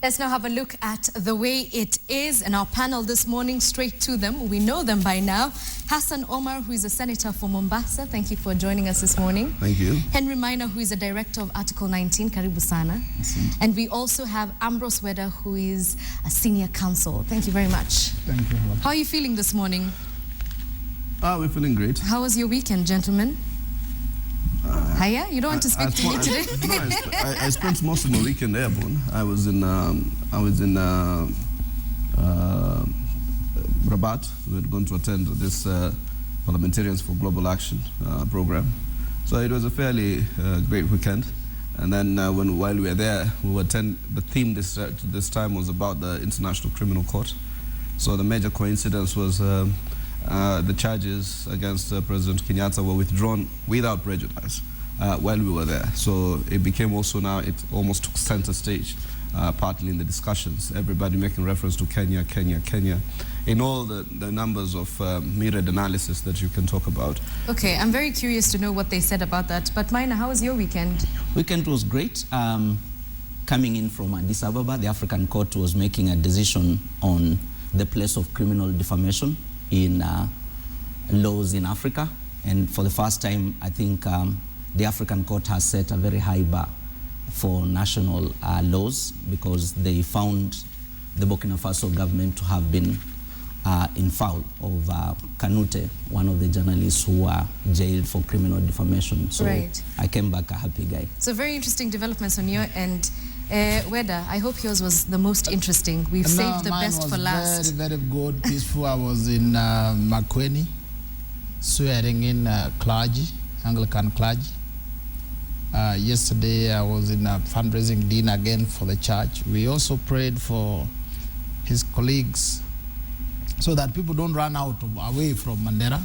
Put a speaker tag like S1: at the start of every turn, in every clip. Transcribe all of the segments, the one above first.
S1: Let's now have a look at the way it is in our panel this morning. Straight to them. We know them by now. Hassan Omar, who is a senator for Mombasa. Thank you for joining us this morning.
S2: Thank you.
S1: Henry Maina, who is a director of Article 19. Karibu sana. And we also have Ambrose Weda, who is a senior counsel. Thank you very much.
S3: Thank you.
S1: How are you feeling this morning?
S2: We're feeling great.
S1: How was your weekend, gentlemen? Hiya, you don't want to speak to me today?
S2: I spent most of my weekend airborne. I was in Rabat. We had gone to attend this Parliamentarians for Global Action program. So it was a fairly great weekend. And then while we were there, the theme this time was about the International Criminal Court. So the major coincidence was the charges against President Kenyatta were withdrawn without prejudice while we were there. So it became also now, it almost took center stage, partly in the discussions. Everybody making reference to Kenya, Kenya, Kenya, in all the numbers of myriad analysis that you can talk about.
S1: Okay, I'm very curious to know what they said about that. But Maina, how was your weekend?
S4: Weekend was great. Coming in from Addis Ababa, the African Court was making a decision on the place of criminal defamation in laws in Africa. And for the first time, I think the African Court has set a very high bar for national laws, because they found the Burkina Faso government to have been in foul of Kanute, one of the journalists who were jailed for criminal defamation. So
S1: right.
S4: I came back a happy guy.
S1: So very interesting developments on your end. Weda, I hope yours was the most interesting. We've saved the best for last.
S3: Very, very good, peaceful. I was in Makweni, swearing in clergy, Anglican clergy. Yesterday I was in a fundraising dinner again for the church. We also prayed for his colleagues so that people don't run away from Mandera,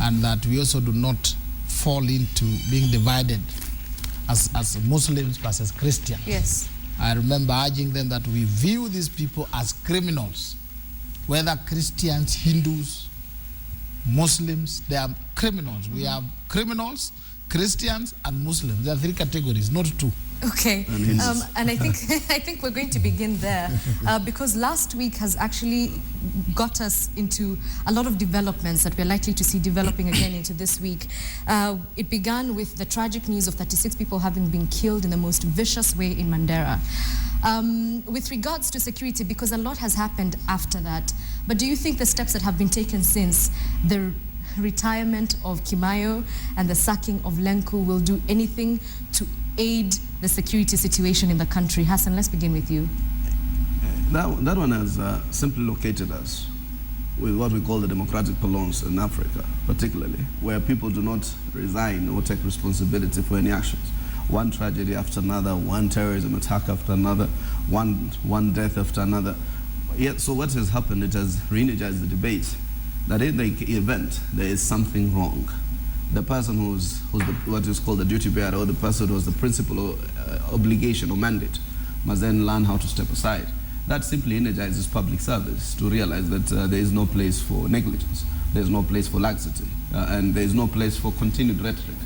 S3: and that we also do not fall into being divided as Muslims versus Christians.
S1: Yes.
S3: I remember urging them that we view these people as criminals, whether Christians, Hindus, Muslims, they are criminals. We have criminals, Christians, and Muslims. There are three categories, not two.
S1: Okay, and I think we're going to begin there because last week has actually got us into a lot of developments that we're likely to see developing again into this week. It began with the tragic news of 36 people having been killed in the most vicious way in Mandera. With regards to security, because a lot has happened after that, but do you think the steps that have been taken since the retirement of Kimayo and the sacking of Lenku will do anything to aid the security situation in the country? Hassan, let's begin with you.
S2: That one has simply located us with what we call the democratic pylons in Africa, particularly, where people do not resign or take responsibility for any actions. One tragedy after another, one terrorism attack after another, one death after another. Yet, so what has happened, it has re-energized the debate that in the event there is something wrong, the person who's what is called the duty bearer, or the person who has the principal obligation or mandate, must then learn how to step aside. That simply energizes public service to realize that there is no place for negligence, there is no place for laxity, and there is no place for continued rhetoric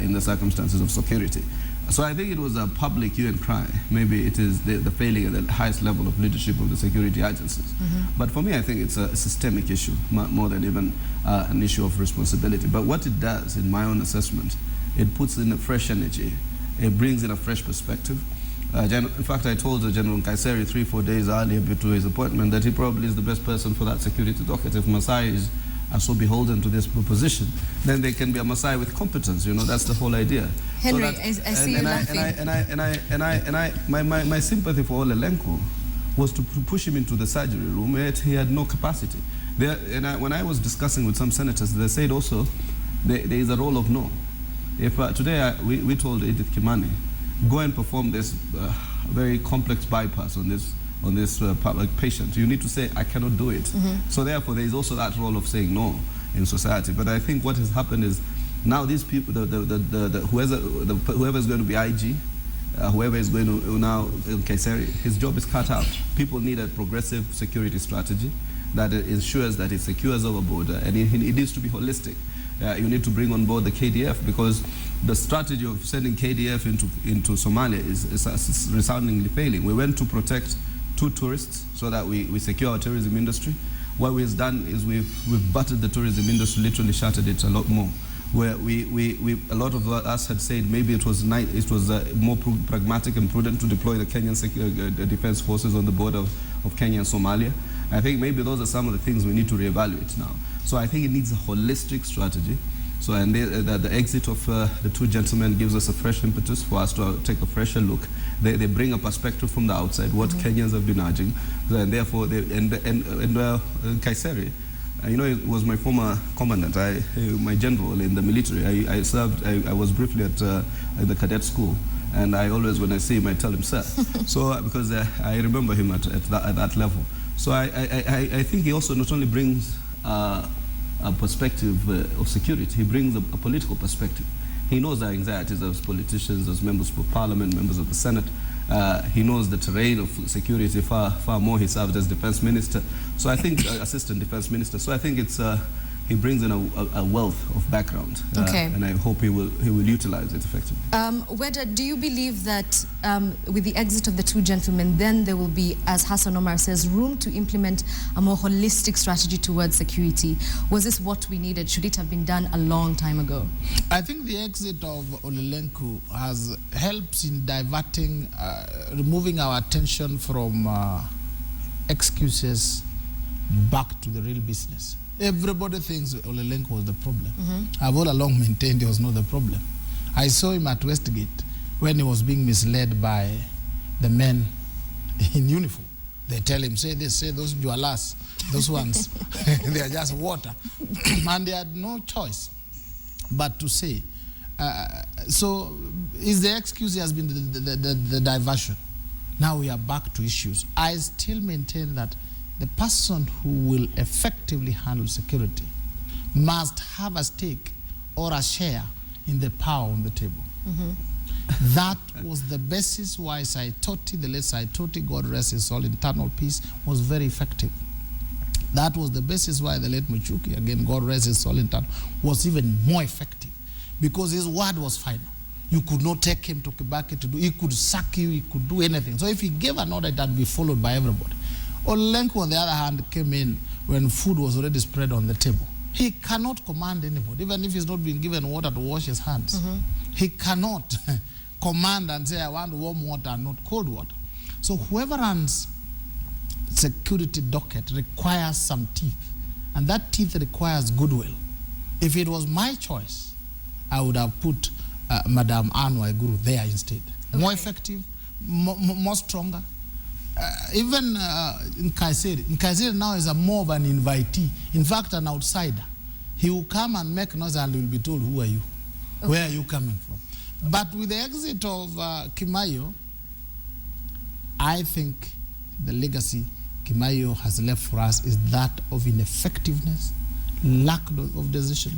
S2: in the circumstances of security. So I think it was a public hue and cry. Maybe it is the failing at the highest level of leadership of the security agencies. But for me, I think it's a systemic issue, more than even an issue of responsibility. But what it does, in my own assessment, it puts in a fresh energy. It brings in a fresh perspective. In fact, I told General Kaiseri 3-4 days earlier to his appointment that he probably is the best person for that security docket. If Masai are so beholden to this position, then they can be a Masai with competence. You know, that's the whole idea.
S1: Henry,
S2: so that,
S1: I see you laughing.
S2: My sympathy for Ole Lenku was to push him into the surgery room, yet he had no capacity. When I was discussing with some senators, they said also there is a role of no. If today we told Edith Kimani, go and perform this very complex bypass on this patient, you need to say, I cannot do it. So therefore, there is also that role of saying no in society. But I think what has happened is now these people, whoever is going to be IG, whoever is going to now Kaiseri, his job is cut out. People need a progressive security strategy that ensures that it secures our border, and it needs to be holistic. You need to bring on board the KDF, because the strategy of sending KDF into Somalia is resoundingly failing. We went to protect 2 tourists so that we secure our tourism industry. What we've done is we've buttered the tourism industry, literally shattered it a lot more. Where a lot of us had said maybe it was more pragmatic and prudent to deploy the Kenyan defense forces on the border of Kenya and Somalia. I think maybe those are some of the things we need to reevaluate now. So I think it needs a holistic strategy. So and the exit of the 2 gentlemen gives us a fresh impetus for us to take a fresher look. They bring a perspective from the outside, what Kenyans have been urging, and therefore Kaiseri, you know, it was my former commandant, my general in the military. I served. I was briefly at the cadet school, and I always, when I see him, I tell him sir. So because I remember him at that level. So I think he also not only brings a perspective of security, he brings a political perspective. He knows the anxieties as politicians, as members of parliament, members of the Senate. He knows the terrain of security far more. He served as defense minister. So I think, assistant defense minister. So I think it's, he brings in a wealth of background. And I hope he will utilize it effectively.
S1: Weda, do you believe that with the exit of the 2 gentlemen, then there will be, as Hassan Omar says, room to implement a more holistic strategy towards security? Was this what we needed? Should it have been done a long time ago?
S3: I think the exit of Olelenku has helped in diverting, removing our attention from excuses back to the real business. Everybody thinks Olelenku was the problem. I've all along maintained he was not the problem. I saw him at Westgate when he was being misled by the men in uniform. They tell him, say this, say those jualas, those ones, they are just water. And they had no choice but to say. So is the excuse has been the diversion. Now we are back to issues. I still maintain that the person who will effectively handle security must have a stake or a share in the power on the table. That was the basis why Saitoti, the late Saitoti, God rest his soul, internal peace, was very effective. That was the basis why the late Muchuki, again, God rest his soul, internal, was even more effective, because his word was final. You could not take him to Kibaki to do, he could sack you, he could do anything. So if he gave an order, that would be followed by everybody. Olelenku, on the other hand, came in when food was already spread on the table. He cannot command anybody, even if he's not being given water to wash his hands. He cannot command and say, I want warm water and not cold water. So whoever runs security docket requires some teeth, and that teeth requires goodwill. If it was my choice, I would have put Madam Anwar Guru there instead. More effective, more stronger. Even in Kaiseri now is more of an invitee. In fact, an outsider. He will come and make noise and will be told, who are you? Where are you coming from? But with the exit of Kimayo, I think the legacy Kimayo has left for us is that of ineffectiveness, lack of decision,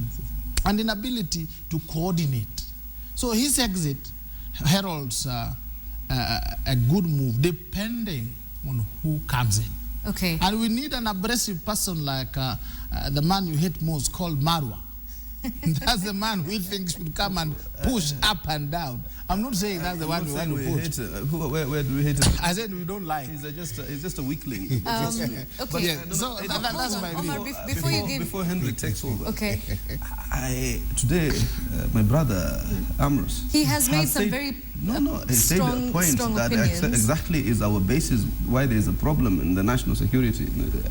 S3: and inability to coordinate. So his exit heralds a good move, depending on who comes in.
S1: Okay.
S3: And we need an abrasive person like the man you hate most, called Marwa. That's the man we think should come and push up and down. I'm not saying that's the one we want to push.
S2: Where do we hate him?
S3: I said we don't like.
S2: He's just a weakling.
S1: Okay.
S3: Yeah, so that's my view.
S1: Omar,
S2: before Henry takes over.
S1: Okay.
S2: Today, my brother Ambrose.
S1: He has made some
S2: said,
S1: very
S2: he said a point that exactly is our basis why there is a problem in the national security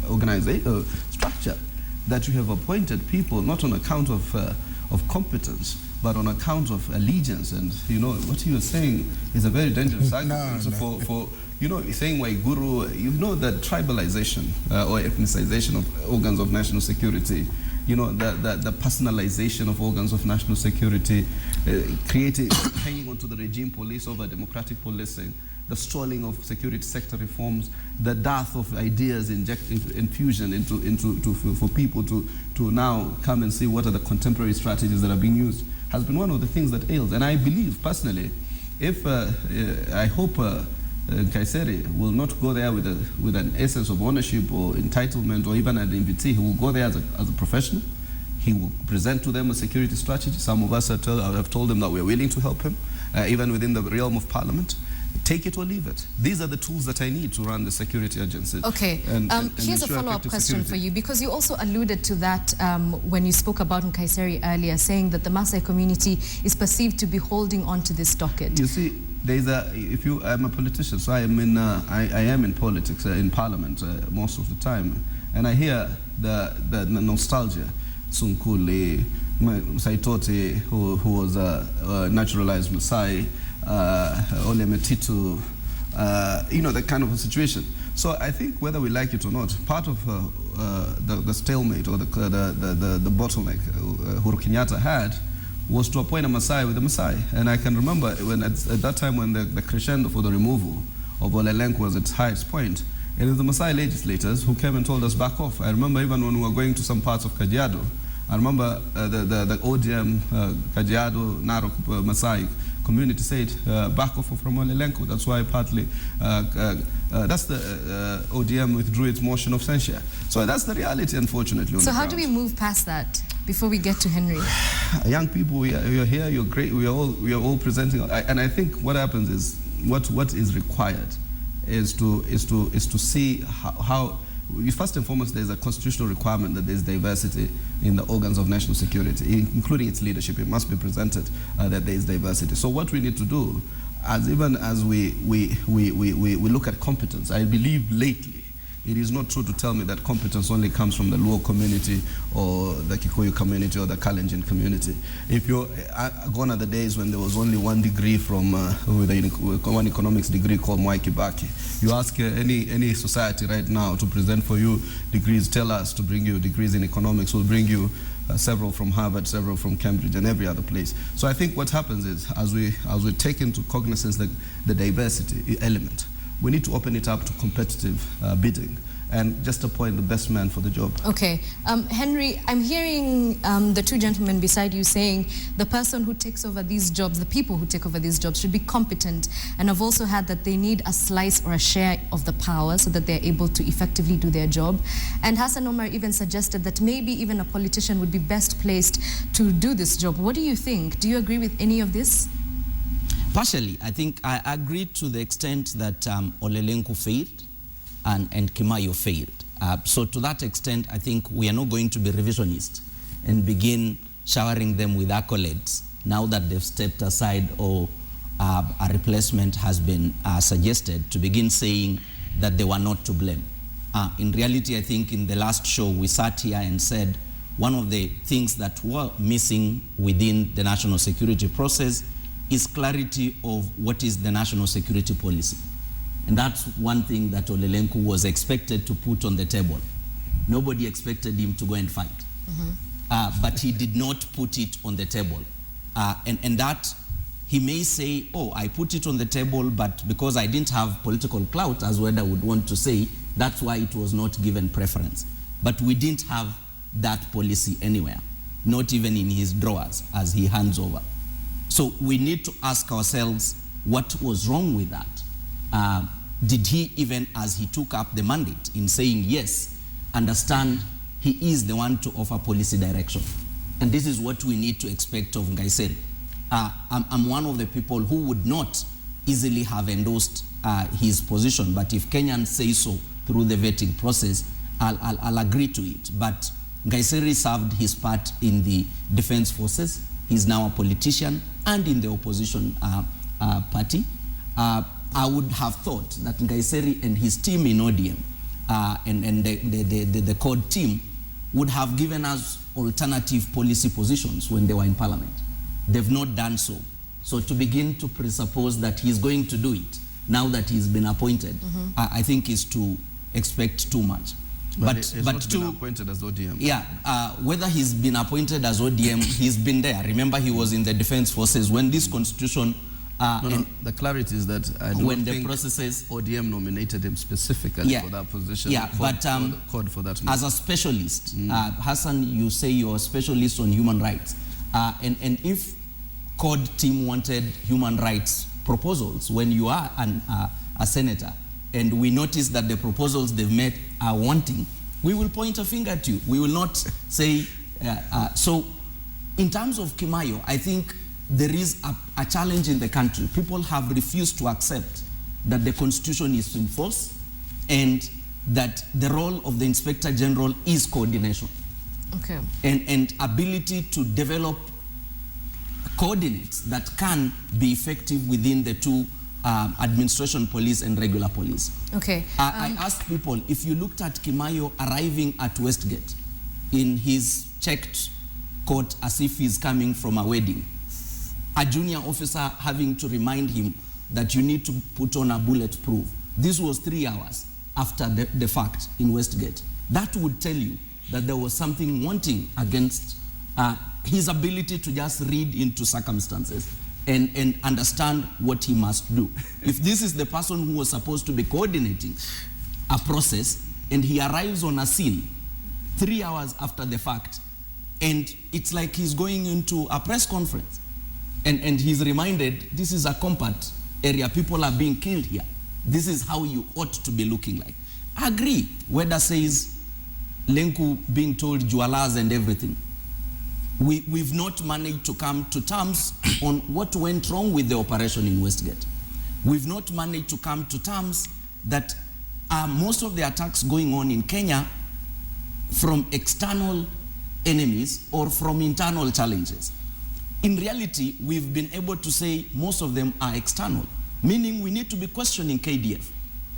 S2: organization structure. That you have appointed people not on account of competence, but on account of allegiance. And you know what he was saying is a very dangerous argument. For you know, saying Waiguru, you know that tribalization or ethnicization of organs of national security, you know, the personalization of organs of national security, creating, hanging onto the regime police over democratic policing, the stalling of security sector reforms, the dearth of ideas infusion for people to now come and see what are the contemporary strategies that are being used, has been one of the things that ails. And I believe personally, if I hope Kaiseri will not go there with an essence of ownership or entitlement or even an invitee. He will go there as a professional. He will present to them a security strategy. Some of us have told them that we're willing to help him, even within the realm of parliament. Take it or leave it. These are the tools that I need to run the security agency.
S1: Okay, here's a follow-up question for you, because you also alluded to that when you spoke about Nkaissery earlier, saying that the Maasai community is perceived to be holding on to this docket.
S2: You see, I'm a politician, so I am in politics, in parliament most of the time, and I hear the nostalgia. Sunkuli, Saitoti, who was a naturalized Maasai, Ole Metitu, that kind of a situation. So I think whether we like it or not, part of the stalemate or the bottleneck Uhuru Kenyatta had was to appoint a Maasai with a Maasai. And I can remember when at that time when the crescendo for the removal of Ole Lenku was at its highest point, it was the Maasai legislators who came and told us back off. I remember even when we were going to some parts of Kajiado, I remember the ODM, Kajiado, Narok, Maasai community said, back off from Ole Lenku. That's why partly, that's the ODM withdrew its motion of censure. So that's the reality, unfortunately.
S1: So how do we move past that before we get to Henry?
S2: Young people, we are here, you're great, we are all presenting, and I think what happens is, what is required is to see how first and foremost, there's a constitutional requirement that there's diversity in the organs of national security, including its leadership. It must be presented that there is diversity. So what we need to do, even as we look at competence, I believe lately, it is not true to tell me that competence only comes from the Luo community or the Kikuyu community or the Kalenjin community. If you're gone are the days when there was only one degree from one economics degree called Mwai Kibaki. You ask any society right now to present for you degrees, tell us to bring you degrees in economics, we'll bring you several from Harvard, several from Cambridge, and every other place. So I think what happens is, as we take into cognizance the diversity element, we need to open it up to competitive bidding and just appoint the best man for the job.
S1: Okay. Henry, I'm hearing the two gentlemen beside you saying the person who takes over these jobs, the people who take over these jobs should be competent, and I've also heard that they need a slice or a share of the power so that they're able to effectively do their job. And Hassan Omar even suggested that maybe even a politician would be best placed to do this job. What do you think? Do you agree with any of this?
S4: Partially, I think I agree to the extent that Ole Lenku failed and Kimayo failed. So to that extent, I think we are not going to be revisionist and begin showering them with accolades now that they've stepped aside or a replacement has been suggested, to begin saying that they were not to blame. In reality, I think in the last show we sat here and said one of the things that were missing within the national security process is clarity of what is the national security policy. And that's one thing that Ole Lenku was expected to put on the table. Nobody expected him to go and fight. But he did not put it on the table. And that he may say, oh, I put it on the table, but because I didn't have political clout, as Weda would want to say, that's why it was not given preference. But we didn't have that policy anywhere, not even in his drawers as he hands over. So we need to ask ourselves what was wrong with that. Did he, even as he took up the mandate in saying yes, understand he is the one to offer policy direction? And this is what we need to expect of Nkaissery. I'm one of the people who would not easily have endorsed his position, but if Kenyans say so through the vetting process, I'll agree to it. But Nkaissery served his part in the defense forces. He's now a politician and in the opposition party. I would have thought that Nkaissery and his team in ODM and the CORD team would have given us alternative policy positions when they were in parliament. They've not done so. So to begin to presuppose that he's going to do it now that he's been appointed, I think is to expect too much.
S2: But he's not been appointed as ODM.
S4: Yeah, whether he's been appointed as ODM, he's been there. Remember, he was in the defense forces when this constitution...
S2: the clarity is that I don't think ODM nominated him specifically for that position.
S4: Yeah, but
S2: for that
S4: as a specialist, Hassan, you say you're a specialist on human rights. And if CORD team wanted human rights proposals when you are a senator, and we notice that the proposals they've made are wanting, we will point a finger at you. We will not say So in terms of Kimayo, I think there is a challenge in the country. People have refused to accept that the constitution is in force and that the role of the Inspector General is coordination.
S1: Okay.
S4: And ability to develop coordinates that can be effective within the two administration police and regular police.
S1: Okay.
S4: I asked people, if you looked at Kimayo arriving at Westgate in his checked coat as if he's coming from a wedding, a junior officer having to remind him that you need to put on a bulletproof. This was 3 hours after the fact in Westgate. That would tell you that there was something wanting against his ability to just read into circumstances and understand what he must do. If this is the person who was supposed to be coordinating a process and he arrives on a scene 3 hours after the fact, and it's like he's going into a press conference and he's reminded, this is a combat area, people are being killed here. This is how you ought to be looking like. I agree. Weda says Lenku being told Jualas and everything. We've not managed to come to terms on what went wrong with the operation in Westgate. We've not managed to come to terms that most of the attacks going on in Kenya from external enemies or from internal challenges. In reality, we've been able to say most of them are external, meaning we need to be questioning KDF.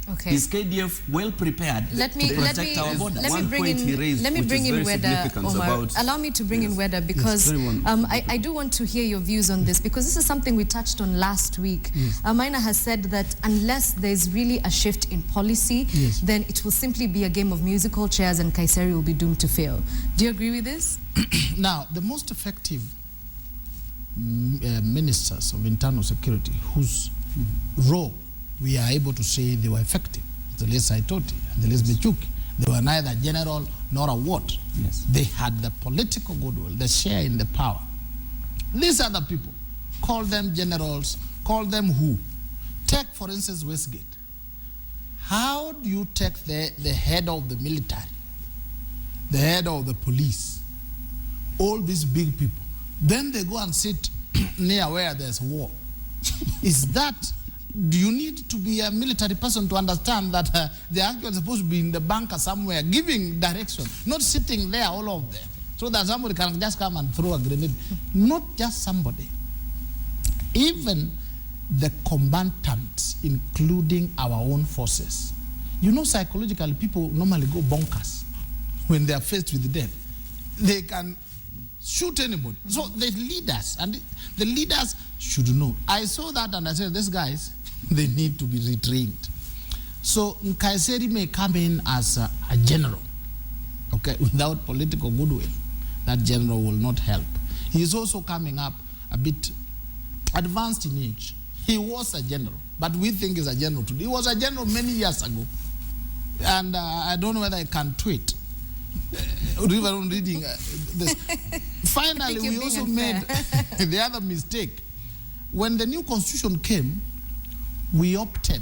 S1: Okay.
S4: Is KDF well prepared to protect our borders?
S1: Let me bring in Weda, Omar. Allow me to bring in Weda because I do want to hear your views on this, because this is something we touched on last week. Maina has said that unless there's really a shift in policy, then it will simply be a game of musical chairs and Kaiseri will be doomed to fail. Do you agree with this?
S3: Now, the most effective ministers of internal security whose role we are able to say they were effective, the late Saitoti and the late Bechuki, they were neither general nor a what. They had the political goodwill, the share in the power. These other people, call them generals, call them who. Take, for instance, Westgate. How do you take the head of the military, the head of the police, all these big people, then they go and sit near where there's war? Is that, do you need to be a military person to understand that they're actually supposed to be in the bunker somewhere giving direction, not sitting there, all of them, so that somebody can just come and throw a grenade? Not just somebody. Even the combatants, including our own forces. You know, psychologically, people normally go bonkers when they are faced with death. They can shoot anybody. So the leaders, and the leaders should know. I saw that and I said, these guys, they need to be retrained. So Kaiseri may come in as a general, okay, without political goodwill. That general will not help. He is also coming up a bit advanced in age. He was a general, but we think he's a general today. He was a general many years ago. And I don't know whether I can tweet. Even reading this. Finally, we also made the other mistake. When the new constitution came, we opted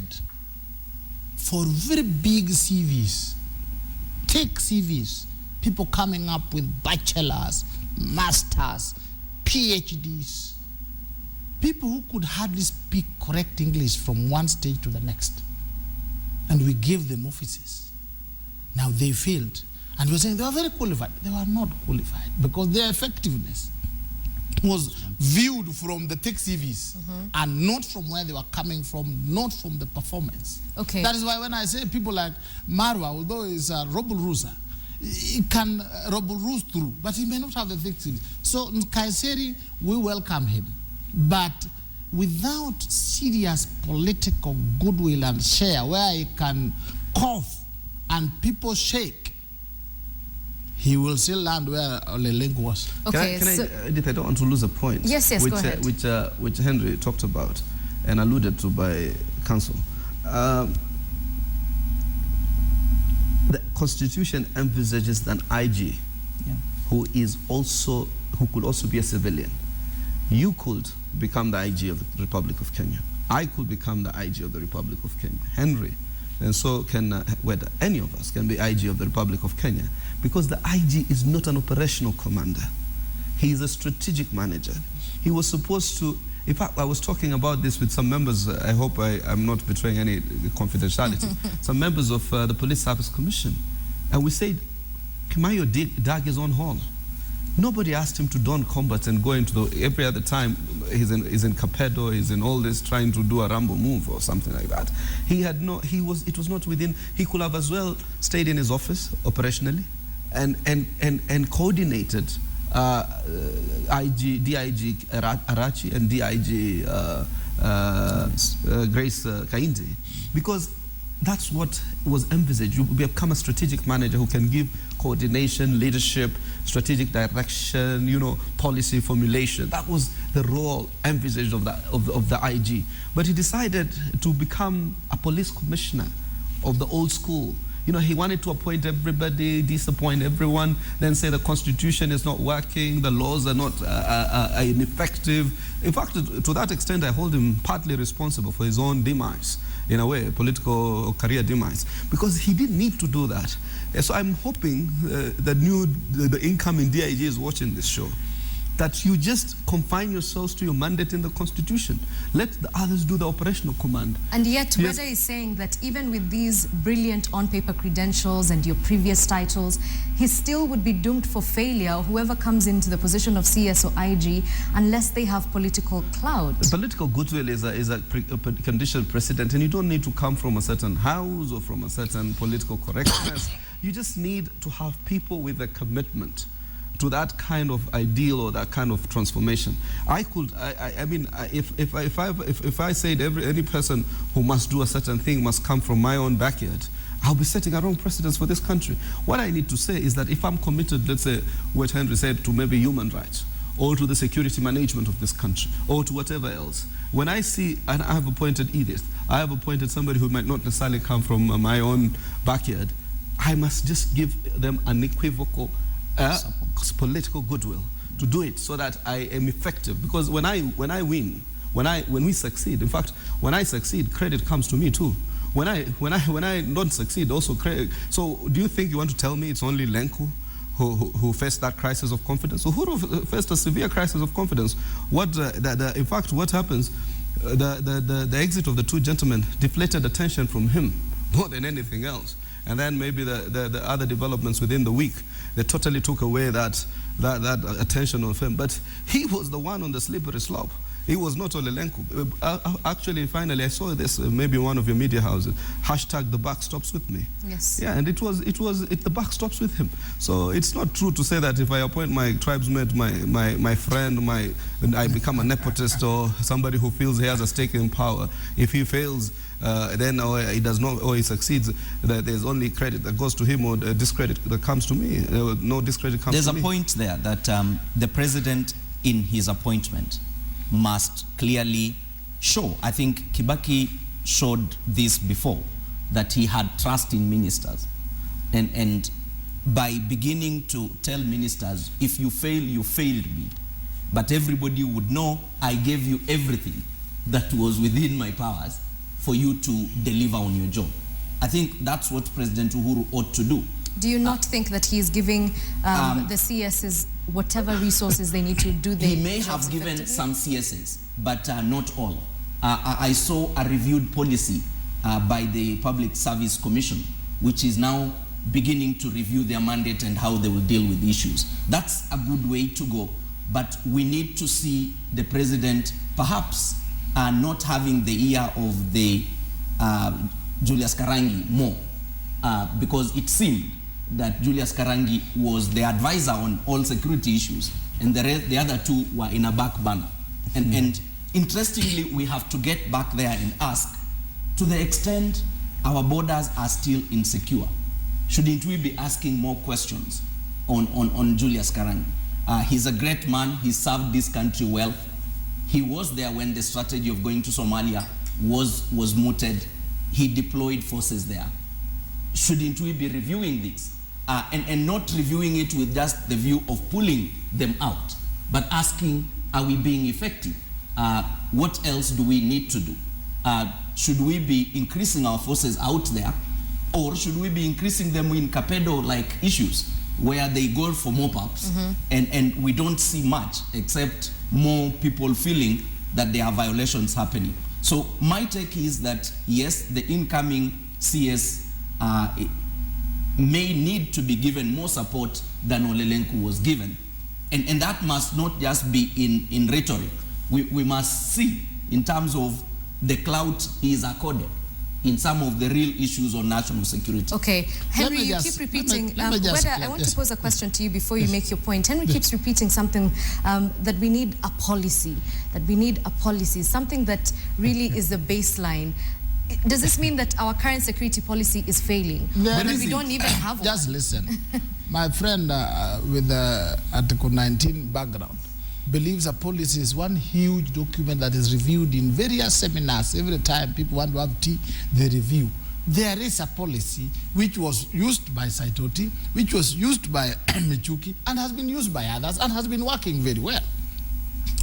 S3: for very big CVs, thick CVs, people coming up with bachelors, masters, PhDs, people who could hardly speak correct English from one stage to the next. And we gave them offices. Now they failed. And we're saying they were very qualified. They were not qualified because their effectiveness was viewed from the tech CVs and not from where they were coming from, not from the performance.
S1: Okay.
S3: That is why when I say people like Marwa, although he's a Robul Rusa, he can Robul Rus through, but he may not have the tech CVs. So in Kaiseri, we welcome him. But without serious political goodwill and share, where he can cough and people shake, he will still land where Olelengu was.
S1: Okay,
S2: can I, Edith, I don't want to lose a point.
S1: Yes,
S2: which,
S1: go ahead.
S2: Which Henry talked about and alluded to by counsel. The Constitution envisages an IG who could also be a civilian. You could become the IG of the Republic of Kenya. I could become the IG of the Republic of Kenya. Henry and so can Weda. Any of us can be IG of the Republic of Kenya, because the IG is not an operational commander. He is a strategic manager. He was supposed to, in fact, I was talking about this with some members, I hope I'm not betraying any confidentiality, some members of the Police Service Commission. And we said, Kimayo dug his own hole. Nobody asked him to don combat and go into every other time he's in Capedo, he's in all this trying to do a Rambo move or something like that. It was not within, he could have as well stayed in his office operationally and coordinated DIG Arachi and DIG Grace Kaindi, because that's what was envisaged. You become a strategic manager who can give coordination, leadership, strategic direction, policy formulation. That was the role envisaged of the IG. But he decided to become a police commissioner of the old school. He wanted to appoint everybody, disappoint everyone, then say the constitution is not working, the laws are not ineffective. In fact, to that extent, I hold him partly responsible for his own demise, in a way, political career demise, because he didn't need to do that. So I'm hoping the incoming DIG is watching this show, that you just confine yourselves to your mandate in the Constitution. Let the others do the operational command.
S1: And yet, Weda is saying that even with these brilliant on-paper credentials and your previous titles, he still would be doomed for failure, whoever comes into the position of CS or IG, unless they have political clout.
S2: Political goodwill is a conditional precedent, and you don't need to come from a certain house or from a certain political correctness. You just need to have people with a commitment to that kind of ideal or that kind of transformation. If I said any person who must do a certain thing must come from my own backyard, I'll be setting a wrong precedence for this country. What I need to say is that if I'm committed, let's say what Henry said, to maybe human rights, or to the security management of this country, or to whatever else, when I see, and I have appointed Edith, I have appointed somebody who might not necessarily come from my own backyard, I must just give them unequivocal political goodwill to do it, so that I am effective. Because when we succeed, in fact, when I succeed, credit comes to me too. When I don't succeed, also credit. So do you think you want to tell me it's only Lenku who faced that crisis of confidence? So who faced a severe crisis of confidence? In fact, what happens? The exit of the two gentlemen deflated attention from him more than anything else. And then maybe the other developments within the week, they totally took away that attention of him. But he was the one on the slippery slope. He was not only Lenku. Actually, finally, I saw this, maybe one of your media houses, hashtag the buck stops with me.
S1: Yes.
S2: Yeah, and the buck stops with him. So it's not true to say that if I appoint my tribesmate, my friend, I become a nepotist or somebody who feels he has a stake in power. If he fails, then he does not, or he succeeds, there's only credit that goes to him or discredit that comes to me. No discredit comes to me.
S4: There's a point there that the president, in his appointment, must clearly show. I think Kibaki showed this before, that he had trust in ministers. And by beginning to tell ministers, if you fail, you failed me. But everybody would know I gave you everything that was within my powers for you to deliver on your job. I think that's what President Uhuru ought to do.
S1: Do you not think that he is giving the CSs whatever resources they need to do their
S4: He may have given some CSs, but not all. I saw a reviewed policy by the Public Service Commission, which is now beginning to review their mandate and how they will deal with issues. That's a good way to go, but we need to see the president perhaps not having the ear of the Julius Karangi more, because it seemed that Julius Karangi was the advisor on all security issues, and the other two were in a back burner. And interestingly, we have to get back there and ask, to the extent our borders are still insecure, shouldn't we be asking more questions on Julius Karangi? He's a great man. He served this country well. He was there when the strategy of going to Somalia was mooted. He deployed forces there. Shouldn't we be reviewing this? And not reviewing it with just the view of pulling them out, but asking, are we being effective? What else do we need to do? should we be increasing our forces out there, or should we be increasing them in Kapedo-like issues where they go for mop-ups and we don't see much except more people feeling that there are violations happening? So my take is that, yes, the incoming CS may need to be given more support than Olelenku was given. And that must not just be in rhetoric. We must see in terms of the clout he is accorded in some of the real issues on national security.
S1: Okay, Henry, you keep repeating. Weda, I want to pose a question to you before you make your point. Henry keeps repeating something that we need a policy, something that really is the baseline. Does this mean that our current security policy is failing? That we don't even have one?
S3: Just listen. My friend with the Article 19 background believes a policy is one huge document that is reviewed in various seminars. Every time people want to have tea, they review. There is a policy which was used by Saitoti, which was used by Michuki, and has been used by others, and has been working very well.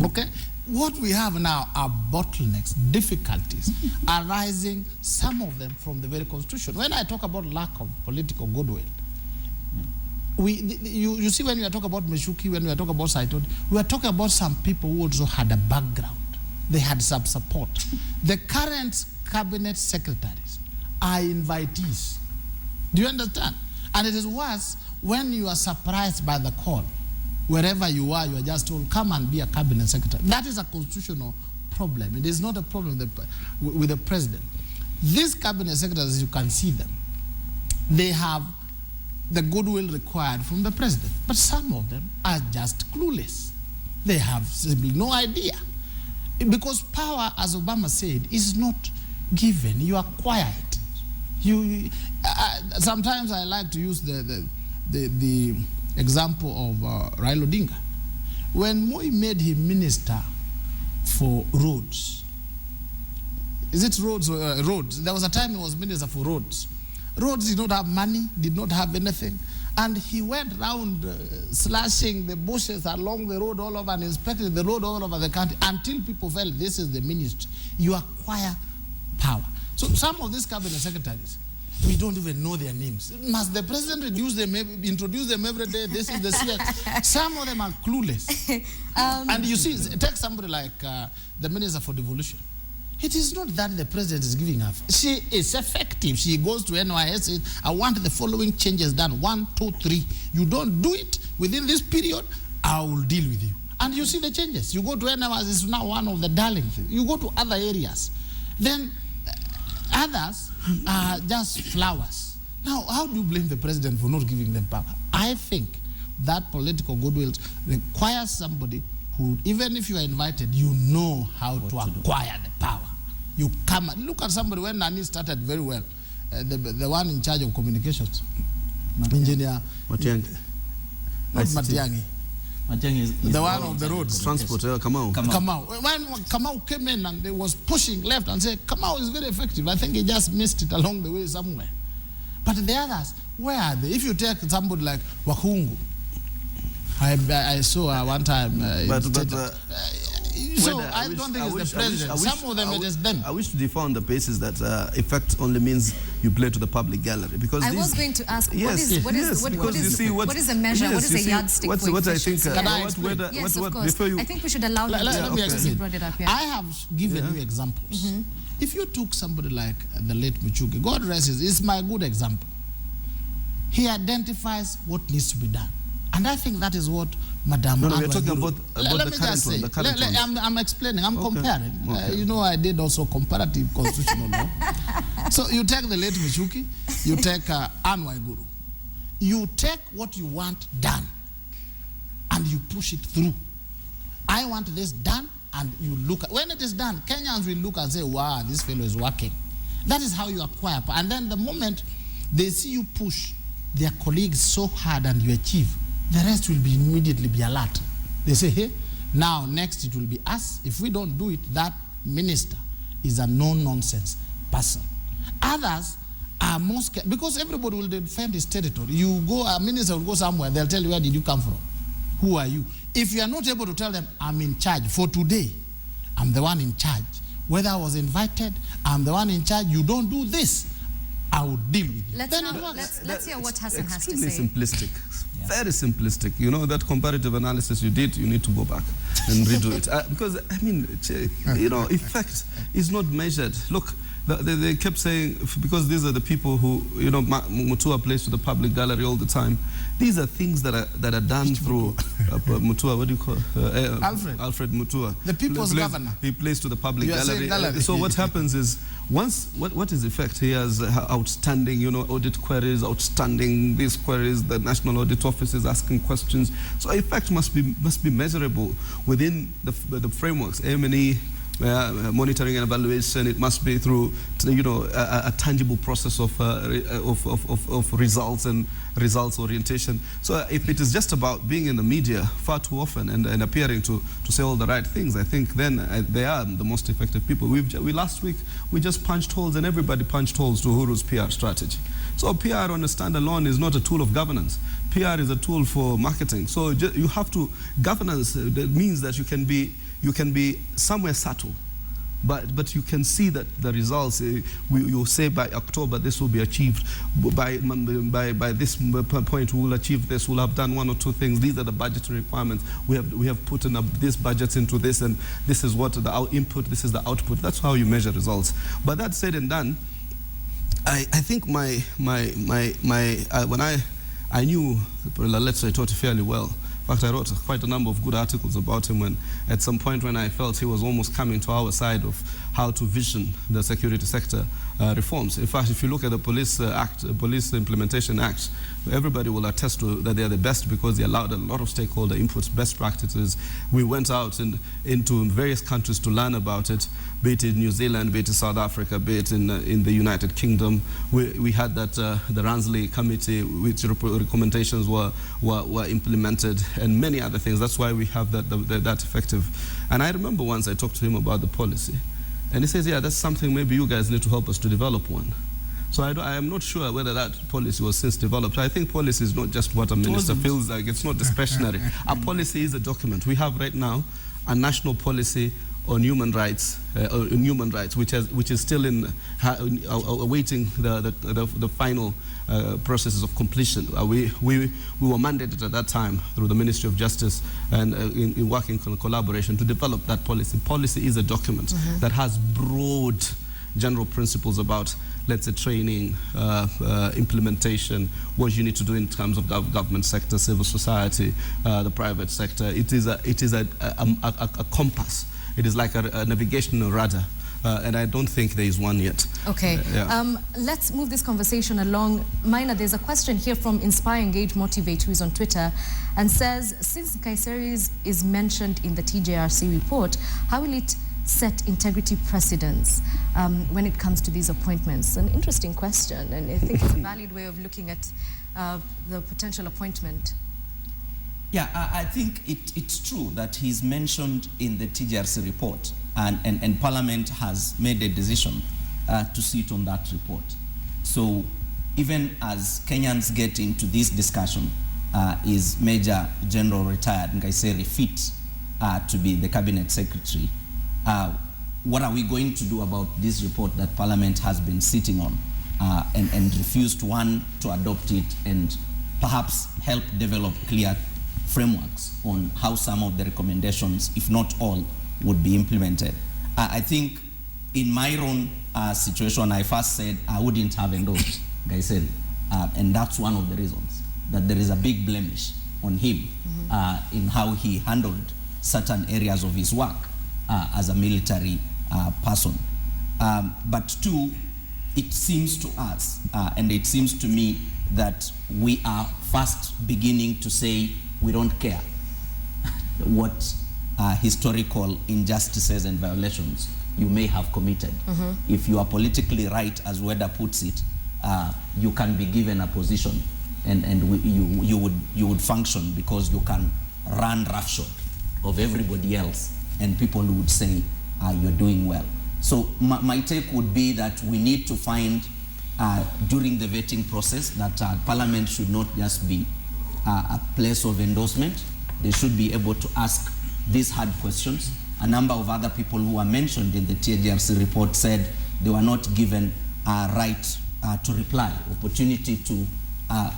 S3: Okay? What we have now are bottlenecks, difficulties arising, some of them from the very constitution. When I talk about lack of political goodwill, you see, when we are talking about Meshuki, when we are talking about Saitoti, we are talking about some people who also had a background. They had some support. The current cabinet secretaries are invitees. Do you understand? And it is worse when you are surprised by the call. Wherever you are just told, come and be a cabinet secretary. That is a constitutional problem. It is not a problem with the president. These cabinet secretaries, you can see them. They have the goodwill required from the president. But some of them are just clueless. They have simply no idea. Because power, as Obama said, is not given. You acquire it. Sometimes I like to use the example of Raila Odinga. When Moi made him minister for roads, is it roads or roads? There was a time he was minister for roads. Roads did not have money, did not have anything. And he went around slashing the bushes along the road all over and inspecting the road all over the country until people felt this is the ministry. You acquire power. So some of these cabinet secretaries, we don't even know their names. Must the president introduce them every day? This is the CS. Some of them are clueless. And you see, take somebody like the Minister for Devolution. It is not that the president is giving her. She is effective. She goes to NYS, says, I want the following changes done. 1, 2, 3. You don't do it within this period, I will deal with you. And you see the changes. You go to NYS, it's now one of the darling things. You go to other areas. Then others are just flowers. Now, how do you blame the president for not giving them power? I think that political goodwill requires somebody who, even if you are invited, you know how to acquire the power. You come and look at somebody. When Nani started very well, the one in charge of communications, engineer
S2: Matiangi.
S3: Not Matiangi. The one of the roads.
S2: Transport, Kamau.
S3: When Kamau came in and they was pushing left and said, Kamau is very effective. I think he just missed it along the way somewhere. But the others, where are they? If you take somebody like Wakungu, I saw one time. So I don't think it's the president. Some of them it is them.
S2: I wish to differ on the basis that effect only means you play to the public gallery. Because
S1: I was going to ask, what is a measure? What is a yardstick?
S2: What I think.
S1: Yes, of course. I think we should allow him to brought it up. Yeah.
S3: I have given you examples. If you took somebody like the late Michuki, God rest his, is my good example. He identifies what needs to be done. And I think that is what Madam
S2: we're talking about the current one.
S3: I'm explaining, I'm comparing. You know, I did also comparative constitutional law. So you take the late Michuki, you take Anne Waiguru. You take what you want done and you push it through. I want this done, and you look at, when it is done, Kenyans will look and say, wow, this fellow is working. That is how you acquire power. And then the moment they see you push their colleagues so hard and you achieve, the rest will be immediately be alert. They say, hey, now next it will be us. If we don't do it, that minister is a no-nonsense person. Others are more scared, because everybody will defend his territory. You go, a minister will go somewhere, they'll tell you, where did you come from? Who are you? If you are not able to tell them, I'm in charge for today, I'm the one in charge, Weda was invited, I'm the one in charge, you don't do this, I will deal with you.
S1: Let's hear what Hassan has to say.
S2: Extremely simplistic, very simplistic. You know, that comparative analysis you did, you need to go back and redo it. Because, I mean, you know, effect is not measured. Look, they kept saying, because these are the people who, you know, Mutua plays to the public gallery all the time. These are things that are done through Mutua, what do you call Alfred Mutua.
S3: The people's governor.
S2: He plays to the public gallery. So what happens is, once, what is effect? He has outstanding, you know, audit queries, outstanding these queries, the National Audit Office is asking questions. So effect must be measurable within the frameworks, M&E, monitoring and evaluation. It must be through, you know, a tangible process of results and results orientation. So if it is just about being in the media far too often and appearing to say all the right things, I think then they are the most effective people. Last week we just punched holes, and everybody punched holes to Uhuru's PR strategy. So PR on a standalone is not a tool of governance. PR is a tool for marketing. So you have to, governance that means that you can be somewhere subtle, but you can see that the results, you say by October this will be achieved, by this point we will achieve this, we'll have done one or two things, these are the budgetary requirements, we have put in these budgets into this, and this is what the input, this is the output. That's how you measure results. But that said and done, I think when I knew, let's say, Toti fairly well. In fact, I wrote quite a number of good articles about him when, at some point when I felt he was almost coming to our side of how to vision the security sector reforms. In fact, if you look at the Police Implementation Act, everybody will attest to that they are the best because they allowed a lot of stakeholder inputs, best practices. We went out into various countries to learn about it, be it in New Zealand, be it in South Africa, be it in the United Kingdom. We had that the Ransley Committee, which recommendations were implemented, and many other things. That's why we have that effective. And I remember once I talked to him about the policy, and he says, yeah, that's something maybe you guys need to help us to develop one. So I am not sure whether that policy was since developed. I think policy is not just what a minister feels like. It's not discretionary. A policy is a document. We have right now a national policy on human rights, which is still awaiting the final processes of completion. We were mandated at that time through the Ministry of Justice and in working collaboration to develop that policy. Policy is a document that has broad general principles about, let's say, training, implementation, what you need to do in terms of government sector, civil society, the private sector. It is a compass. It is like a navigational radar. And I don't think there is one yet.
S1: Okay. Let's move this conversation along. Maina, there's a question here from Inspire, Engage, Motivate, who is on Twitter, and says, since Kaiseri is mentioned in the TJRC report, how will it set integrity precedents when it comes to these appointments? An interesting question, and I think it's a valid way of looking at the potential appointment.
S4: Yeah, I think it's true that he's mentioned in the TJRC report, and Parliament has made a decision to sit on that report. So even as Kenyans get into this discussion, is Major General retired Kaiseri fit to be the Cabinet Secretary? What are we going to do about this report that Parliament has been sitting on and refused to adopt it and perhaps help develop clear frameworks on how some of the recommendations, if not all, would be implemented? I think in my own situation, I first said I wouldn't have endorsed Kaiseri, and that's one of the reasons, that there is a big blemish on him in how he handled certain areas of his work as a military person. But two, it seems to us, and it seems to me, that we are first beginning to say we don't care what historical injustices and violations you may have committed. If you are politically right, as Weda puts it, you can be given a position, and you would function because you can run roughshod of everybody else, and people would say you're doing well. So my take would be that we need to find during the vetting process that Parliament should not just be a place of endorsement. They should be able to ask these hard questions a number of other people who were mentioned in the TJRC report said they were not given a right to reply, opportunity to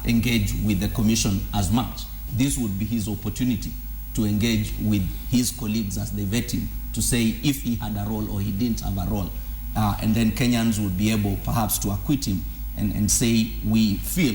S4: engage with the commission as much. This would be his opportunity to engage with his colleagues as they vet him, to say if he had a role or he didn't have a role. And then Kenyans would be able perhaps to acquit him and say, we feel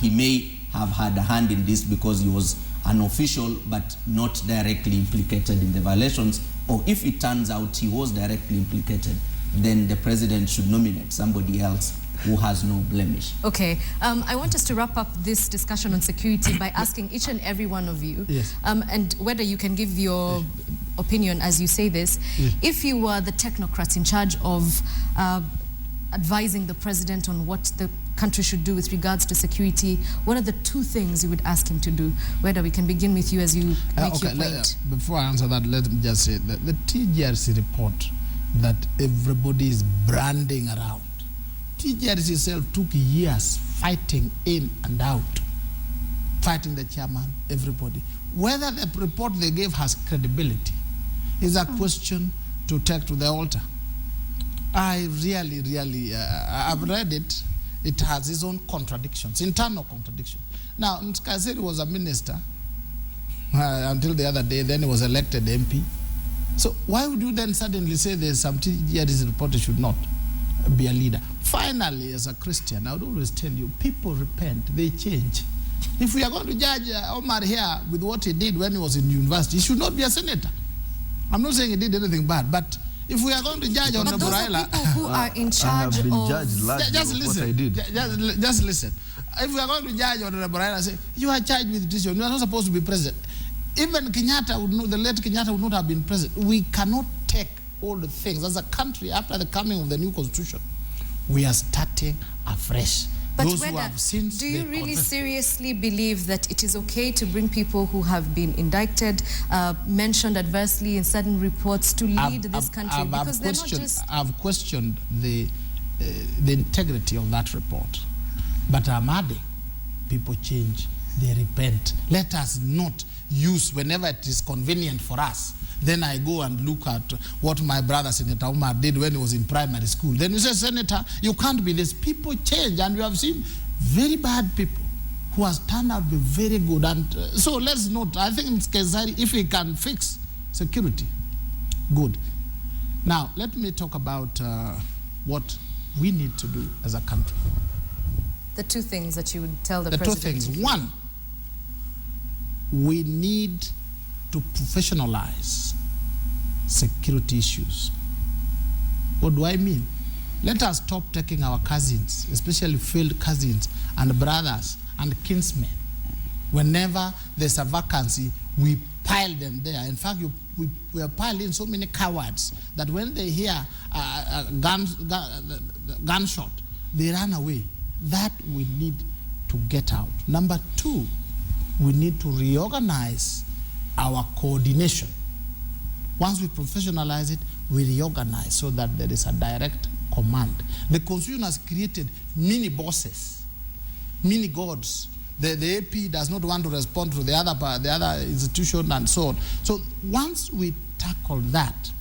S4: he may have had a hand in this because he was an official but not directly implicated in the violations, or if it turns out he was directly implicated, then the president should nominate somebody else who has no blemish.
S1: Okay, I want us to wrap up this discussion on security by asking each and every one of you,
S3: yes,
S1: and whether you can give your opinion as you say this, if you were the technocrats in charge of advising the president on what the country should do with regards to security, what are the 2 things you would ask him to do? Whether we can begin with you as you make your point.
S3: Before I answer that, let me just say that the TJRC report that everybody is branding around, TJRC itself took years fighting in and out, fighting the chairman, everybody. Whether the report they gave has credibility is a question to take to the altar. I really, I've read it. It has its own contradictions, internal contradictions. Now, Nkazeri was a minister until the other day, then he was elected MP. So why would you then suddenly say there's some TJRC report should not be a leader? Finally, as a Christian, I would always tell you, people repent, they change. If we are going to judge Omar here with what he did when he was in university, he should not be a senator. I'm not saying he did anything bad, but if we are going to judge on the Buraila,
S1: people who are in charge
S2: I have been
S1: of...
S2: judged largely
S3: just listen,
S2: what I did.
S3: Just listen. If we are going to judge on the Buraila, say, you are charged with treason, you are not supposed to be president. Even Kenyatta would know, the late Kenyatta would not have been president. We cannot take all the things. As a country, after the coming of the new constitution, we are starting afresh.
S1: But
S3: Those who have sinned,
S1: do you really seriously believe that it is okay to bring people who have been indicted, mentioned adversely in certain reports to lead this country? Because they're not just...
S3: I've questioned the integrity of that report. But I'm adding, people change, they repent. Let us not use whenever it is convenient for us. Then I go and look at what my brother Senator Omar did when he was in primary school. Then you say, Senator, you can't be this. People change, and we have seen very bad people who has turned out to be very good. And so let's not, I think Kezari, if he can fix security, good. Now, let me talk about what we need to do as a country.
S1: The 2 things that you would tell the
S3: president.
S1: The 2
S3: things. One, we need to professionalize security issues. What do I mean? Let us stop taking our cousins, especially field cousins and brothers and kinsmen. Whenever there's a vacancy, we pile them there. In fact, we are piling so many cowards that when they hear a gunshot, they run away. That we need to get out. Number 2, we need to reorganize our coordination. Once we professionalize it, we reorganize so that there is a direct command. The Constitution has created mini bosses, mini gods. The AP does not want to respond to the other institution and so on. So once we tackle that,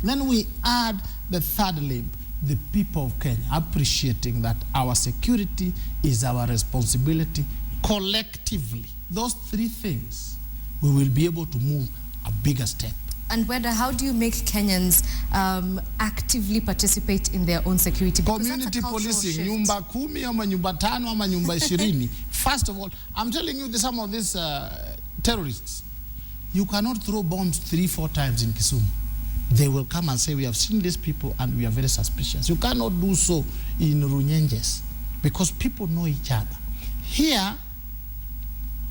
S3: then we add the 3rd limb, the people of Kenya, appreciating that our security is our responsibility collectively. Those 3 things, we will be able to move a bigger step.
S1: And Weda, how do you make Kenyans actively participate in their own security? Because
S3: community policing, nyumba 10 ama nyumba 5 ama nyumba 20. First of all, I'm telling you some of these terrorists, you cannot throw bombs 3-4 times in Kisumu. They will come and say, we have seen these people and we are very suspicious. You cannot do so in Runyenjes because people know each other. Here,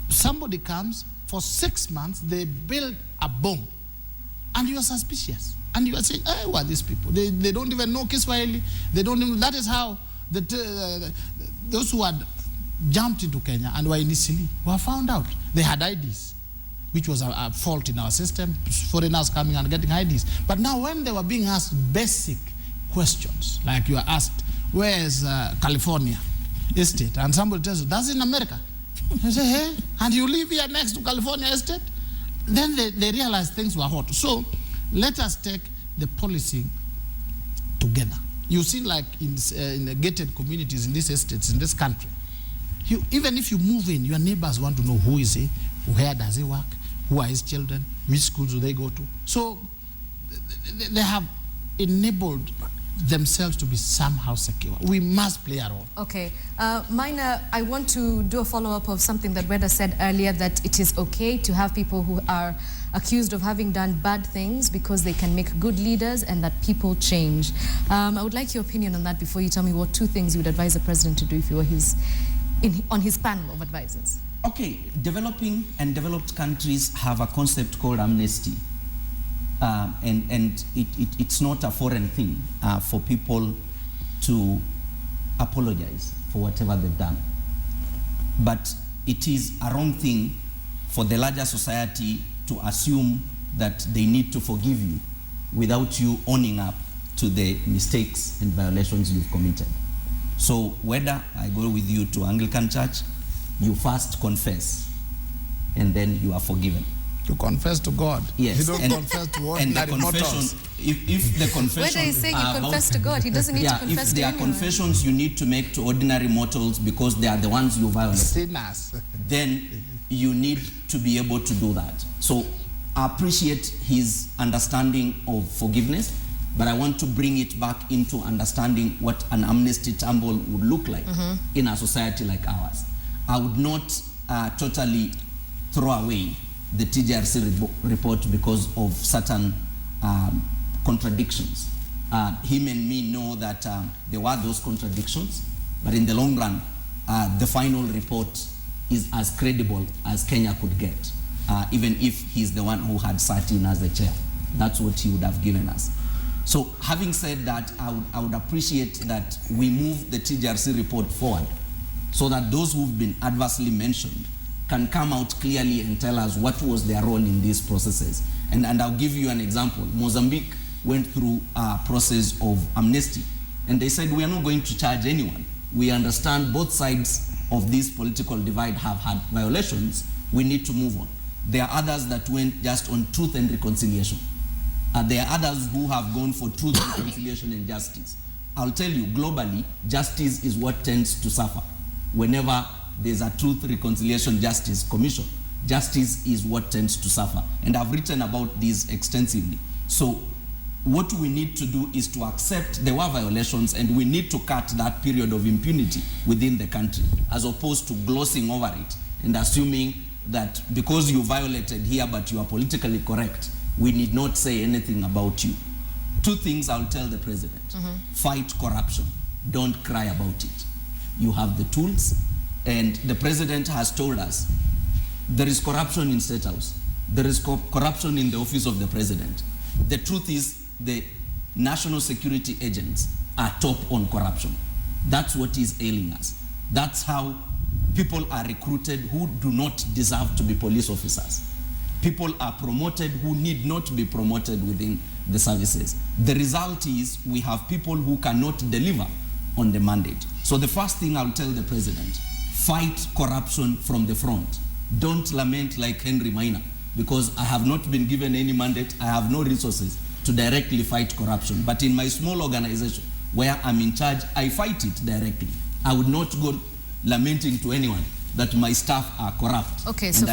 S3: somebody comes, for 6 months, they build a bomb, and you are suspicious. And you are saying, hey, who are these people? They don't even know Kiswahili. They don't even, that is how those who had jumped into Kenya and were initially were found out. They had IDs, which was a fault in our system, foreigners coming and getting IDs. But now when they were being asked basic questions, like you are asked, where is California estate? And somebody tells you, that's in America. You say, hey, and you live here next to California estate? Then they realize things were hot. So Let us take the policy together. You see, like in the gated communities, in these estates, in this country, even if you move in, your neighbors want to know who is he, where does he work, who are his children, which schools do they go to. So they have enabled themselves to be somehow secure. We must play a role.
S1: Okay. Maina, I want to do a follow-up of something that Weda said earlier, that it is okay to have people who are accused of having done bad things because they can make good leaders and that people change. I would like your opinion on that before you tell me what 2 things you would advise the president to do if you were on his panel of advisors.
S4: Okay, developing and developed countries have a concept called amnesty. And it's not a foreign thing for people to apologize for whatever they've done. But it is a wrong thing for the larger society to assume that they need to forgive you without you owning up to the mistakes and violations you've committed. So whether I go with you to Anglican Church, you first confess and then you are forgiven.
S3: To confess to God.
S4: Yes.
S3: You don't confess to ordinary mortals.
S4: If the confession,
S1: Whether he's saying you confess to God, he doesn't need to confess to anyone.
S4: If there are confessions you need to make to ordinary mortals because they are the ones you violate,
S3: sinners,
S4: then you need to be able to do that. So I appreciate his understanding of forgiveness, but I want to bring it back into understanding what an amnesty tumble would look like in a society like ours. I would not totally throw away the TJRC report because of certain contradictions. Him and me know that there were those contradictions, but in the long run, the final report is as credible as Kenya could get, even if he's the one who had sat in as the chair. That's what he would have given us. So having said that, I would appreciate that we move the TJRC report forward so that those who've been adversely mentioned can come out clearly and tell us what was their role in these processes. And I'll give you an example. Mozambique went through a process of amnesty, and they said, we are not going to charge anyone. We understand both sides of this political divide have had violations. We need to move on. There are others that went just on truth and reconciliation. There are others who have gone for truth, reconciliation, and justice. I'll tell you, globally, justice is what tends to suffer. Whenever there's a truth, reconciliation, justice commission, justice is what tends to suffer. And I've written about this extensively. So what we need to do is to accept there were violations, and we need to cut that period of impunity within the country, as opposed to glossing over it and assuming that because you violated here but you are politically correct, we need not say anything about you. 2 things I'll tell the president. Fight corruption. Don't cry about it. You have the tools, and the president has told us there is corruption in State House. There is corruption in the office of the president. The truth is the national security agents are top on corruption. That's what is ailing us. That's how people are recruited who do not deserve to be police officers. People are promoted who need not be promoted within the services. The result is we have people who cannot deliver on the mandate. So the first thing I'll tell the president, fight corruption from the front. Don't lament like Henry Maina, because I have not been given any mandate. I have no resources to directly fight corruption. But in my small organization where I'm in charge, I fight it directly. I would not go lamenting to anyone that my staff are corrupt.
S1: Okay, so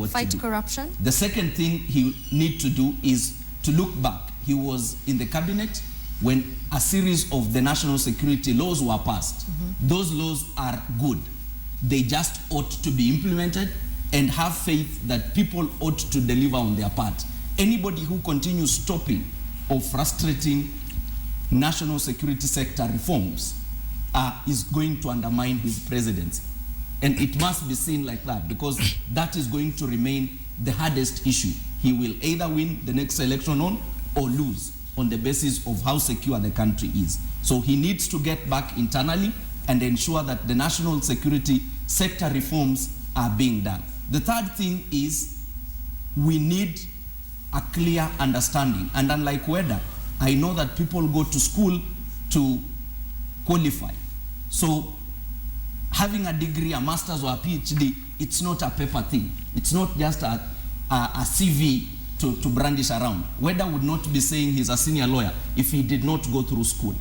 S1: fight corruption.
S4: The second thing he need to do is to look back. He was in the cabinet when a series of the national security laws were passed. Those laws are good. They just ought to be implemented, and have faith that people ought to deliver on their part. Anybody who continues stopping or frustrating national security sector reforms is going to undermine his presidency. And it must be seen like that, because that is going to remain the hardest issue. He will either win the next election on or lose on the basis of how secure the country is. So he needs to get back internally and ensure that the national security sector reforms are being done. The third thing is we need a clear understanding. And unlike Weda, I know that people go to school to qualify. So having a degree, a master's or a PhD, it's not a paper thing. It's not just a CV to brandish around. Weda would not be saying he's a senior lawyer if he did not go through school.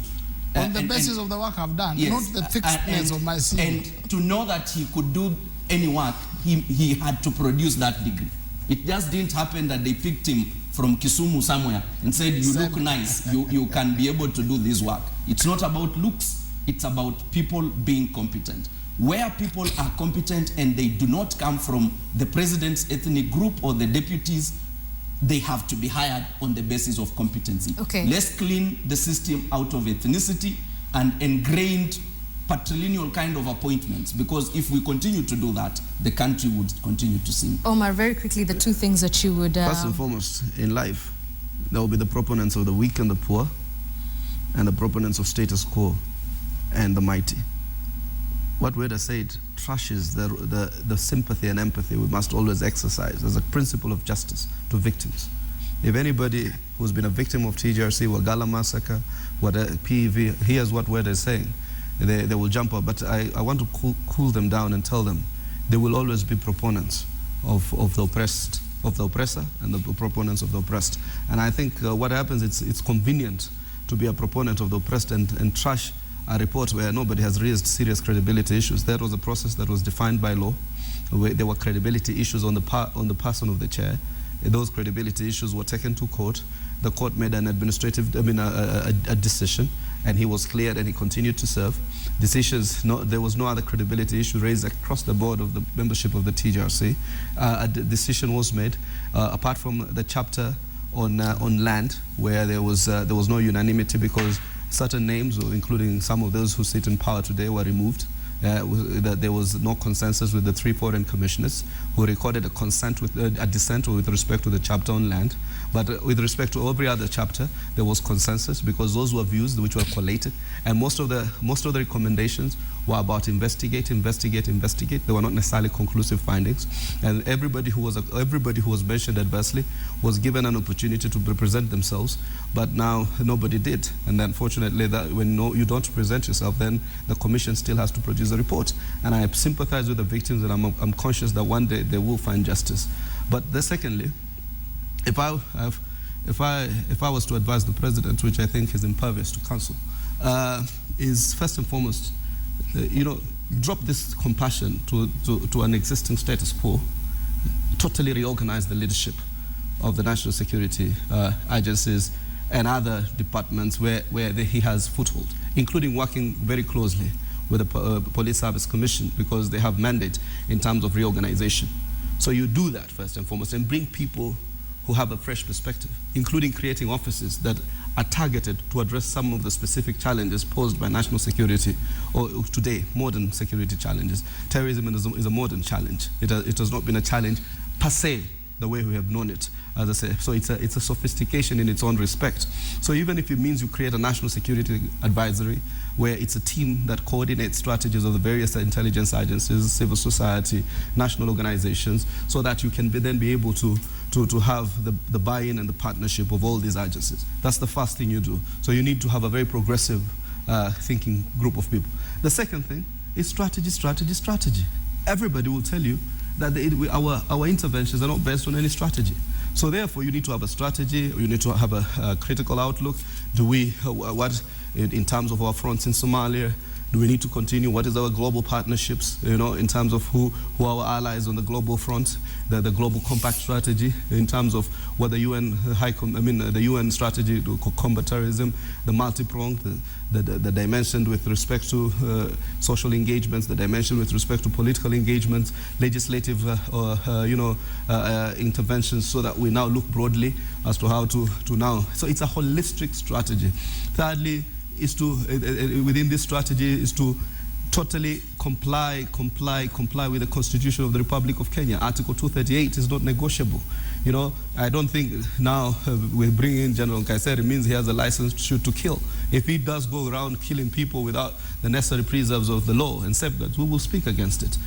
S3: On the basis of the work I've done,
S4: yes,
S3: not the thickness of my CV.
S4: And to know that he could do any work, he had to produce that degree. It just didn't happen that they picked him from Kisumu somewhere and said, you look nice, you can be able to do this work. It's not about looks, it's about people being competent. Where people are competent and they do not come from the president's ethnic group or the deputies, they have to be hired on the basis of competency.
S1: Okay.
S4: Let's clean the system out of ethnicity and ingrained patrilineal kind of appointments, because if we continue to do that, the country would continue to sink.
S1: Omar, very quickly, the two things that you would...
S2: First and foremost, in life, there will be the proponents of the weak and the poor, and the proponents of status quo and the mighty. What Weda said trashes the sympathy and empathy we must always exercise as a principle of justice to victims. If anybody who's been a victim of TGRC, Wagala massacre, what PEV, here's what Weda is saying, they will jump up. But I want to cool them down and tell them there will always be proponents of the oppressed, of the oppressor, and the proponents of the oppressed. And I think what happens, it's convenient to be a proponent of the oppressed and trash a report where nobody has raised serious credibility issues. That was a process that was defined by law, where there were credibility issues on the person of the chair. Those credibility issues were taken to court. The court made an administrative, a decision, and he was cleared and he continued to serve. There was no other credibility issue raised across the board of the membership of the TGRC. A decision was made, apart from the chapter on land, where there was no unanimity because certain names, including some of those who sit in power today, were removed. That there was no consensus with the 3 foreign commissioners who recorded a consent with a dissent with respect to the chapter on land. But with respect to every other chapter, there was consensus because those were views which were collated, and most of the recommendations were about investigate. They were not necessarily conclusive findings, and everybody who was mentioned adversely was given an opportunity to present themselves. But now nobody did, and unfortunately, that when you don't present yourself, then the commission still has to produce a report. And I sympathize with the victims, and I'm conscious that one day they will find justice. But secondly, if I was to advise the president, which I think is impervious to counsel, is first and foremost, drop this compassion to an existing status quo, totally reorganize the leadership of the national security agencies and other departments where he has foothold, including working very closely with the Police Service Commission, because they have mandate in terms of reorganization. So you do that first and foremost and bring people who have a fresh perspective, including creating offices that are targeted to address some of the specific challenges posed by national security, or today, modern security challenges. Terrorism is a modern challenge. It has not been a challenge per se, the way we have known it, as I say. So it's a sophistication in its own respect. So even if it means you create a national security advisory, where it's a team that coordinates strategies of the various intelligence agencies, civil society, national organizations, so that you can then be able to have the buy-in and the partnership of all these agencies. That's the first thing you do. So you need to have a very progressive thinking group of people. The second thing is strategy. Everybody will tell you that our interventions are not based on any strategy. So therefore, you need to have a strategy, you need to have a critical outlook. In terms of our fronts in Somalia, do we need to continue? What is our global partnerships, in terms of who are our allies on the global front, the global compact strategy, in terms of what the UN strategy to combat terrorism, the multi-pronged, the dimension with respect to social engagements, the dimension with respect to political engagements, legislative interventions, so that we now look broadly as to how to now. So it's a holistic strategy. Thirdly, is to within this strategy is to totally comply with the Constitution of the Republic of Kenya. Article 238 is not negotiable. I don't think now with bringing in General Kaiseri means he has a license to shoot to kill. If he does go around killing people without the necessary preserves of the law and safeguards, we will speak against it.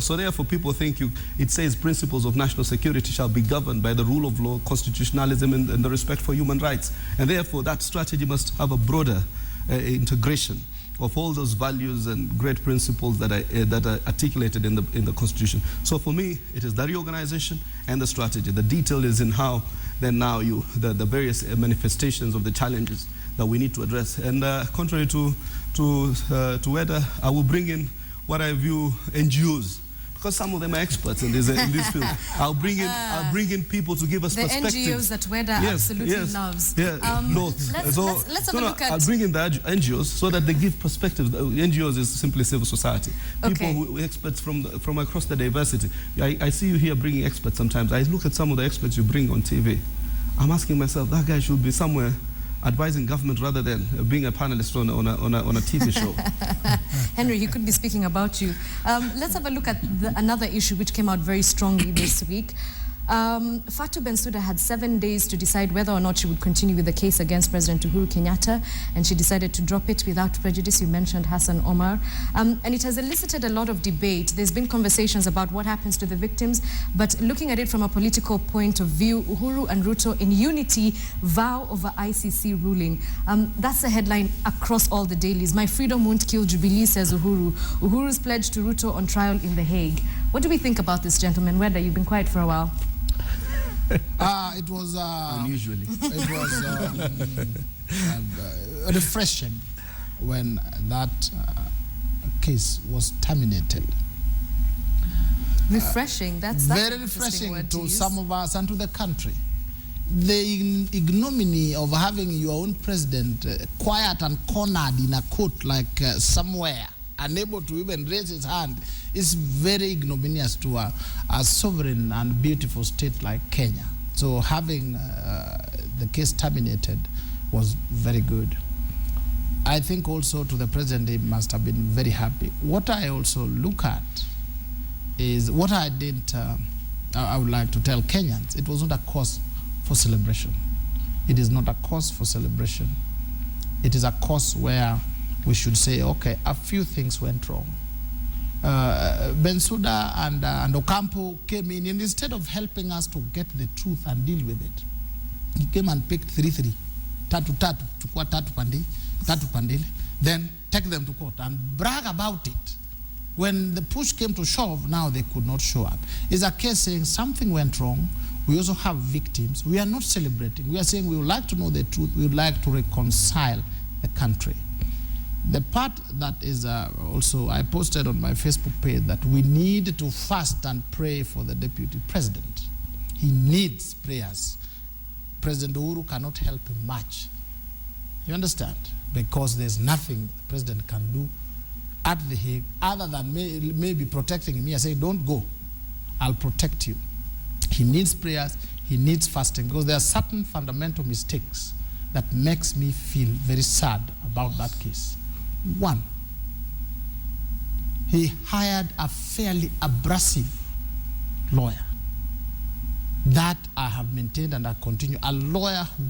S2: So therefore people think it says principles of national security shall be governed by the rule of law, constitutionalism, and the respect for human rights. And therefore that strategy must have a broader integration of all those values and great principles that are articulated in the Constitution. So for me, it is the reorganization and the strategy. The detail is in how then now the various manifestations of the challenges that we need to address. And contrary to Weda, I will bring in what I view NGOs, because some of them are experts in this field. I'll bring in people to give us perspective.
S1: The NGOs that Weda absolutely loves.
S2: Yeah,
S1: let's have a look at...
S2: I'll bring in the NGOs so that they give perspective. The NGOs is simply civil society. People who experts from across the diversity. I see you here bringing experts sometimes. I look at some of the experts you bring on TV. I'm asking myself, that guy should be somewhere advising government rather than being a panelist on a TV show.
S1: Henry, he could be speaking about you. Let's have a look at another issue which came out very strongly this week. Fatou Bensouda had 7 days to decide whether or not she would continue with the case against President Uhuru Kenyatta, and she decided to drop it without prejudice. You mentioned Hassan, Omar. And it has elicited a lot of debate. There's been conversations about what happens to the victims, but looking at it from a political point of view, Uhuru and Ruto in unity vow over ICC ruling. That's the headline across all the dailies. My freedom won't kill Jubilee, says Uhuru. Uhuru's pledge to Ruto on trial in The Hague. What do we think about this, gentlemen? Weda, you've been quiet for a while.
S3: It was
S2: unusually.
S3: It was refreshing when that case was terminated.
S1: Refreshing. That's
S3: very refreshing to some of us and to the country. The ignominy of having your own president quiet and cornered in a court like somewhere, unable to even raise his hand, is very ignominious to a sovereign and beautiful state like Kenya. So having the case terminated was very good. I think also to the president, he must have been very happy. What I also look at is what I would like to tell Kenyans, it was not a cause for celebration. It is not a cause for celebration. It is a cause where we should say, okay, a few things went wrong. Bensouda and Ocampo came in, and instead of helping us to get the truth and deal with it, he came and picked 3-3, chukua tatu pandile, then take them to court and brag about it. When the push came to shove, now they could not show up. It's a case saying something went wrong. We also have victims. We are not celebrating. We are saying we would like to know the truth. We would like to reconcile the country. The part that is also, I posted on my Facebook page that we need to fast and pray for the deputy president. He needs prayers. President Uhuru cannot help him much. You understand? Because there's nothing the president can do at The Hague other than maybe protecting him. He say, don't go, I'll protect you. He needs prayers, he needs fasting, because there are certain fundamental mistakes that makes me feel very sad about that case. One, he hired a fairly abrasive lawyer. That I have maintained and I continue. A lawyer who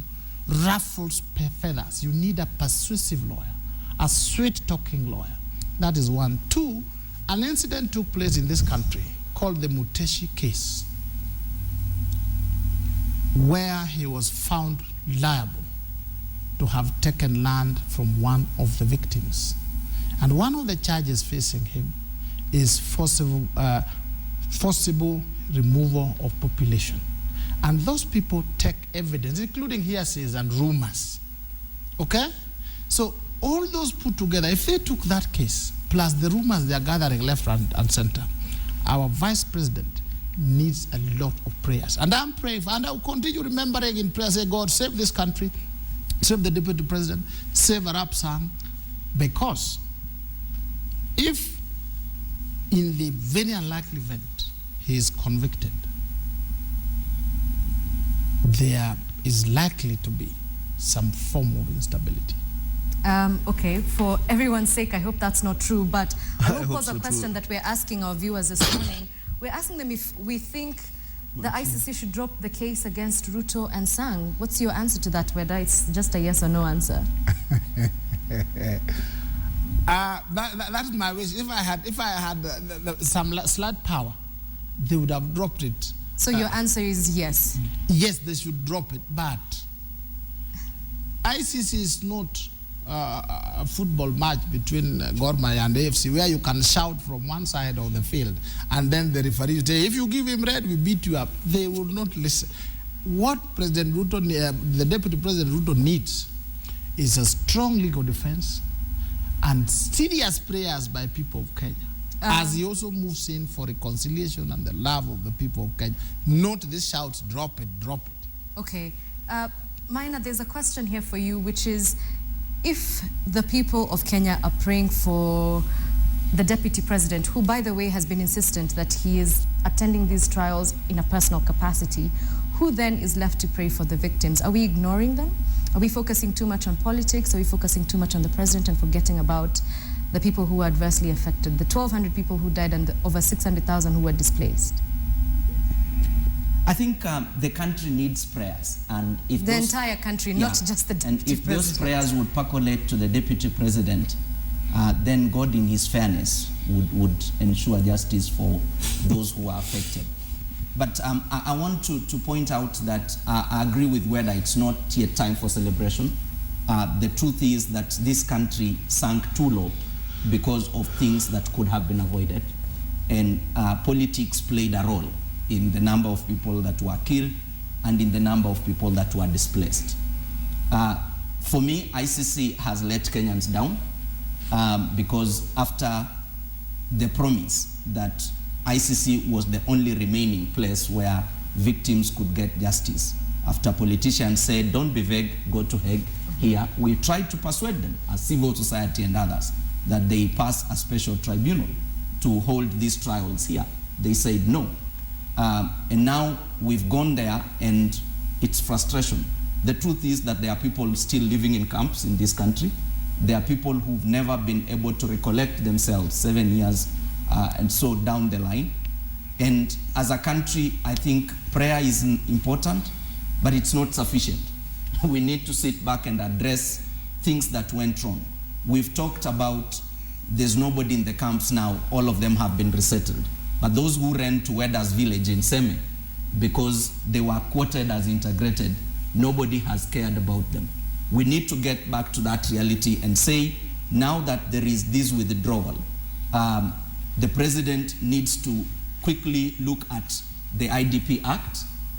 S3: ruffles feathers. You need a persuasive lawyer, a sweet-talking lawyer. That is one. Two, an incident took place in this country called the Muteshi case, where he was found liable to have taken land from one of the victims. And one of the charges facing him is forcible removal of population. And those people take evidence, including hearsays and rumors. Okay? So all those put together, if they took that case, plus the rumors they are gathering left and center, our vice president needs a lot of prayers. And I'm praying for, and I will continue remembering in prayer, say, God, save this country, save the deputy president, save Arab Sang, because if in the very unlikely event he is convicted, there is likely to be some form of instability.
S1: Okay, for everyone's sake, I hope that's not true, but I will pose a question that we're asking our viewers this morning. We're asking them if we think the ICC should drop the case against Ruto and Sang. What's your answer to that, whether it's just a yes or no answer?
S3: That's my wish. If I had some slight power, they would have dropped it.
S1: So your answer is yes?
S3: Yes, they should drop it, but ICC is not a football match between Gor Mahia and AFC, where you can shout from one side of the field, and then the referee say, if you give him red, we beat you up. They will not listen. What President Ruto, the Deputy President Ruto needs is a strong legal defense and serious prayers by people of Kenya, as he also moves in for reconciliation and the love of the people of Kenya. Not this shouts, drop it, drop it.
S1: Okay. Maina, there's a question here for you, which is, if the people of Kenya are praying for the Deputy President, who, by the way, has been insistent that he is attending these trials in a personal capacity, who then is left to pray for the victims? Are we ignoring them? Are we focusing too much on politics? Are we focusing too much on the president and forgetting about the people who were adversely affected, the 1,200 people who died and the over 600,000 who were displaced?
S4: I think the country needs prayers, and if
S1: the entire country, not just the deputy president.
S4: And if those prayers would percolate to the deputy president, then God, in His fairness, would ensure justice for those who are affected. But I want to point out that I agree with Weda. It's not yet time for celebration. The truth is that this country sank too low because of things that could have been avoided, and politics played a role in the number of people that were killed and in the number of people that were displaced. For me, ICC has let Kenyans down because after the promise that ICC was the only remaining place where victims could get justice, after politicians said, don't be vague, go to Hague here, we tried to persuade them, as civil society and others, that they pass a special tribunal to hold these trials here. They said no. And now we've gone there, and it's frustration. The truth is that there are people still living in camps in this country. There are people who've never been able to recollect themselves 7 years and so down the line. And as a country, I think prayer is important, but it's not sufficient. We need to sit back and address things that went wrong. We've talked about there's nobody in the camps now. All of them have been resettled. But those who ran to Weda's village in Seme because they were quoted as integrated, nobody has cared about them. We need to get back to that reality and say, now that there is this withdrawal, the president needs to quickly look at the IDP Act.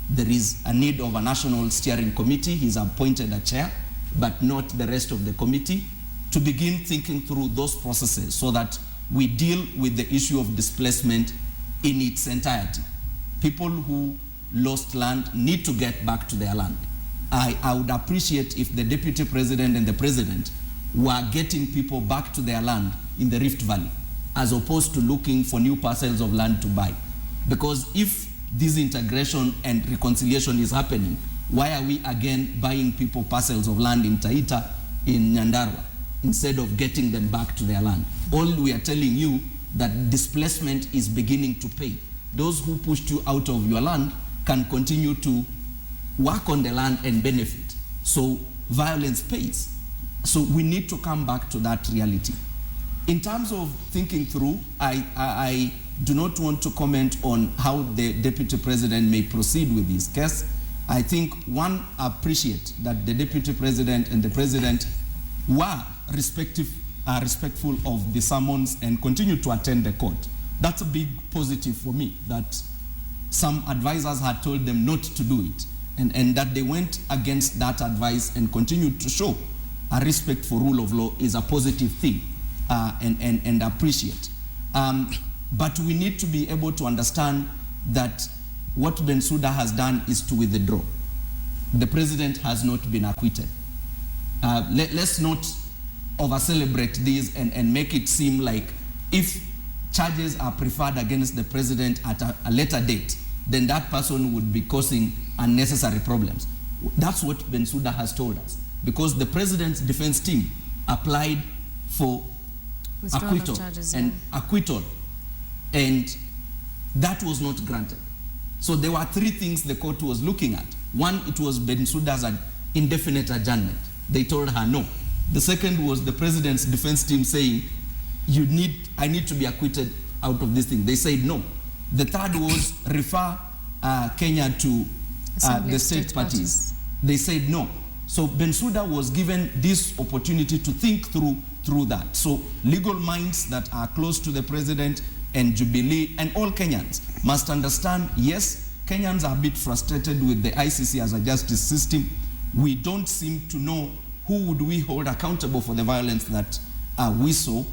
S4: There is a need of a national steering committee. He's appointed a chair, but not the rest of the committee, to begin thinking through those processes so that we deal with the issue of displacement in its entirety. People who lost land need to get back to their land. I would appreciate if the deputy president and the president were getting people back to their land in the Rift Valley, as opposed to looking for new parcels of land to buy. Because if this integration and reconciliation is happening, why are we again buying people parcels of land in Taita, in Nyandarua, instead of getting them back to their land? All we are telling you that displacement is beginning to pay. Those who pushed you out of your land can continue to work on the land and benefit. So violence pays. So we need to come back to that reality. In terms of thinking through, I do not want to comment on how the deputy president may proceed with this case. I think one, appreciate that the deputy president and the president were respectful of the summons and continue to attend the court. That's a big positive for me, that some advisors had told them not to do it, and that they went against that advice and continued to show a respect for rule of law is a positive thing, and appreciate. But we need to be able to understand that what Bensouda has done is to withdraw. The president has not been acquitted. Let's not over-celebrate this and make it seem like if charges are preferred against the president at a later date, then that person would be causing unnecessary problems. That's what Bensouda has told us. Because the president's defense team applied for acquittal acquittal, and that was not granted. So there were three things the court was looking at. One, it was Bensouda's indefinite adjournment. They told her no. The second was the president's defense team saying, I need to be acquitted out of this thing. They said no. The third was refer Kenya to the state parties. They said no. So Bensouda was given this opportunity to think through that. So legal minds that are close to the president and Jubilee and all Kenyans must understand, yes, Kenyans are a bit frustrated with the ICC as a justice system. We don't seem to know who would we hold accountable for the violence that we saw,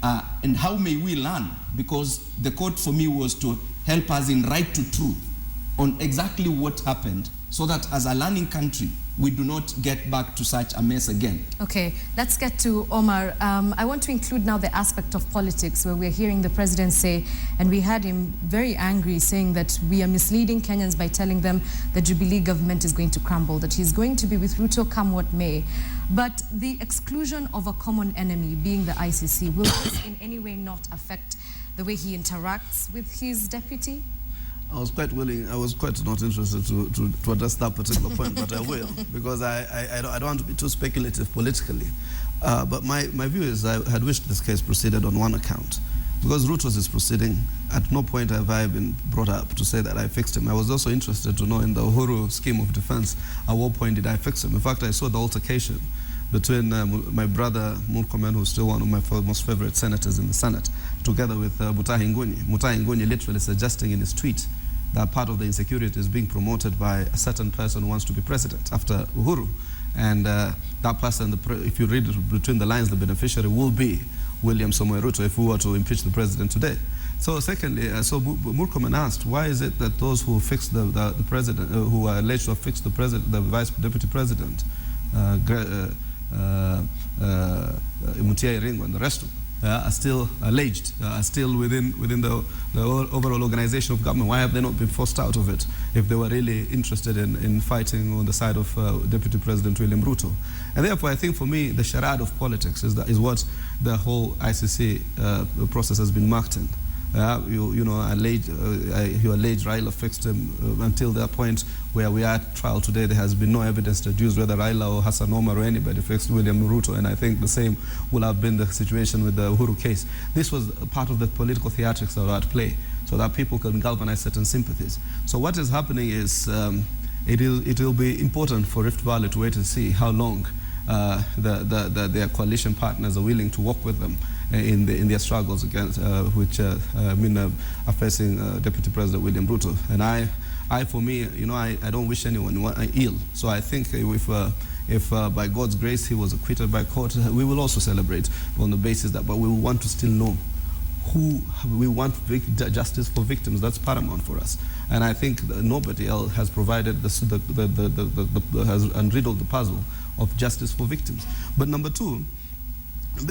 S4: and how may we learn? Because the court for me was to help us in right to truth on exactly what happened, so that as a learning country, we do not get back to such a mess again.
S1: Okay, let's get to Omar. I want to include now the aspect of politics, where we're hearing the president say, and we had him very angry, saying that we are misleading Kenyans by telling them the Jubilee government is going to crumble, that he's going to be with Ruto come what may. But the exclusion of a common enemy, being the ICC, will this in any way not affect the way he interacts with his deputy?
S2: I was quite not interested to address that particular point, but I will, because I don't want to be too speculative politically. But my view is I had wished this case proceeded on one account. Because Ruto's is proceeding, at no point have I been brought up to say that I fixed him. I was also interested to know in the Uhuru scheme of defense, at what point did I fix him? In fact, I saw the altercation between my brother Murkomen, who's still one of my most favorite senators in the Senate, together with Mutahi Ngunyi. Mutahi Ngunyi literally suggesting in his tweet that part of the insecurity is being promoted by a certain person who wants to be president after Uhuru. And that person, if you read it between the lines, the beneficiary will be William Samoei Ruto if we were to impeach the president today. So secondly, Murkomen asked, why is it that those who fixed the president, who are alleged to have fixed the president, the vice deputy president, Mutia Iringo and the rest of them, are still alleged, are still within the overall organization of government? Why have they not been forced out of it if they were really interested in fighting on the side of Deputy President William Ruto? And therefore, I think for me, the charade of politics is what the whole ICC process has been marked in. You allege Raila fixed him until that point where we are at trial today. There has been no evidence deduced whether Raila or Hassan Omar or anybody fixed William Ruto, and I think the same will have been the situation with the Uhuru case. This was part of the political theatrics that were at play, so that people can galvanize certain sympathies. So what is happening is it will be important for Rift Valley to wait and see how long their coalition partners are willing to work with them in their struggles against which are facing Deputy President William Ruto. And for me, I don't wish anyone ill. So I think if by God's grace he was acquitted by court, we will also celebrate on the basis that, but we will want to still know who we want justice for victims. That's paramount for us. And I think nobody else has provided has unriddled the puzzle of justice for victims. But number two,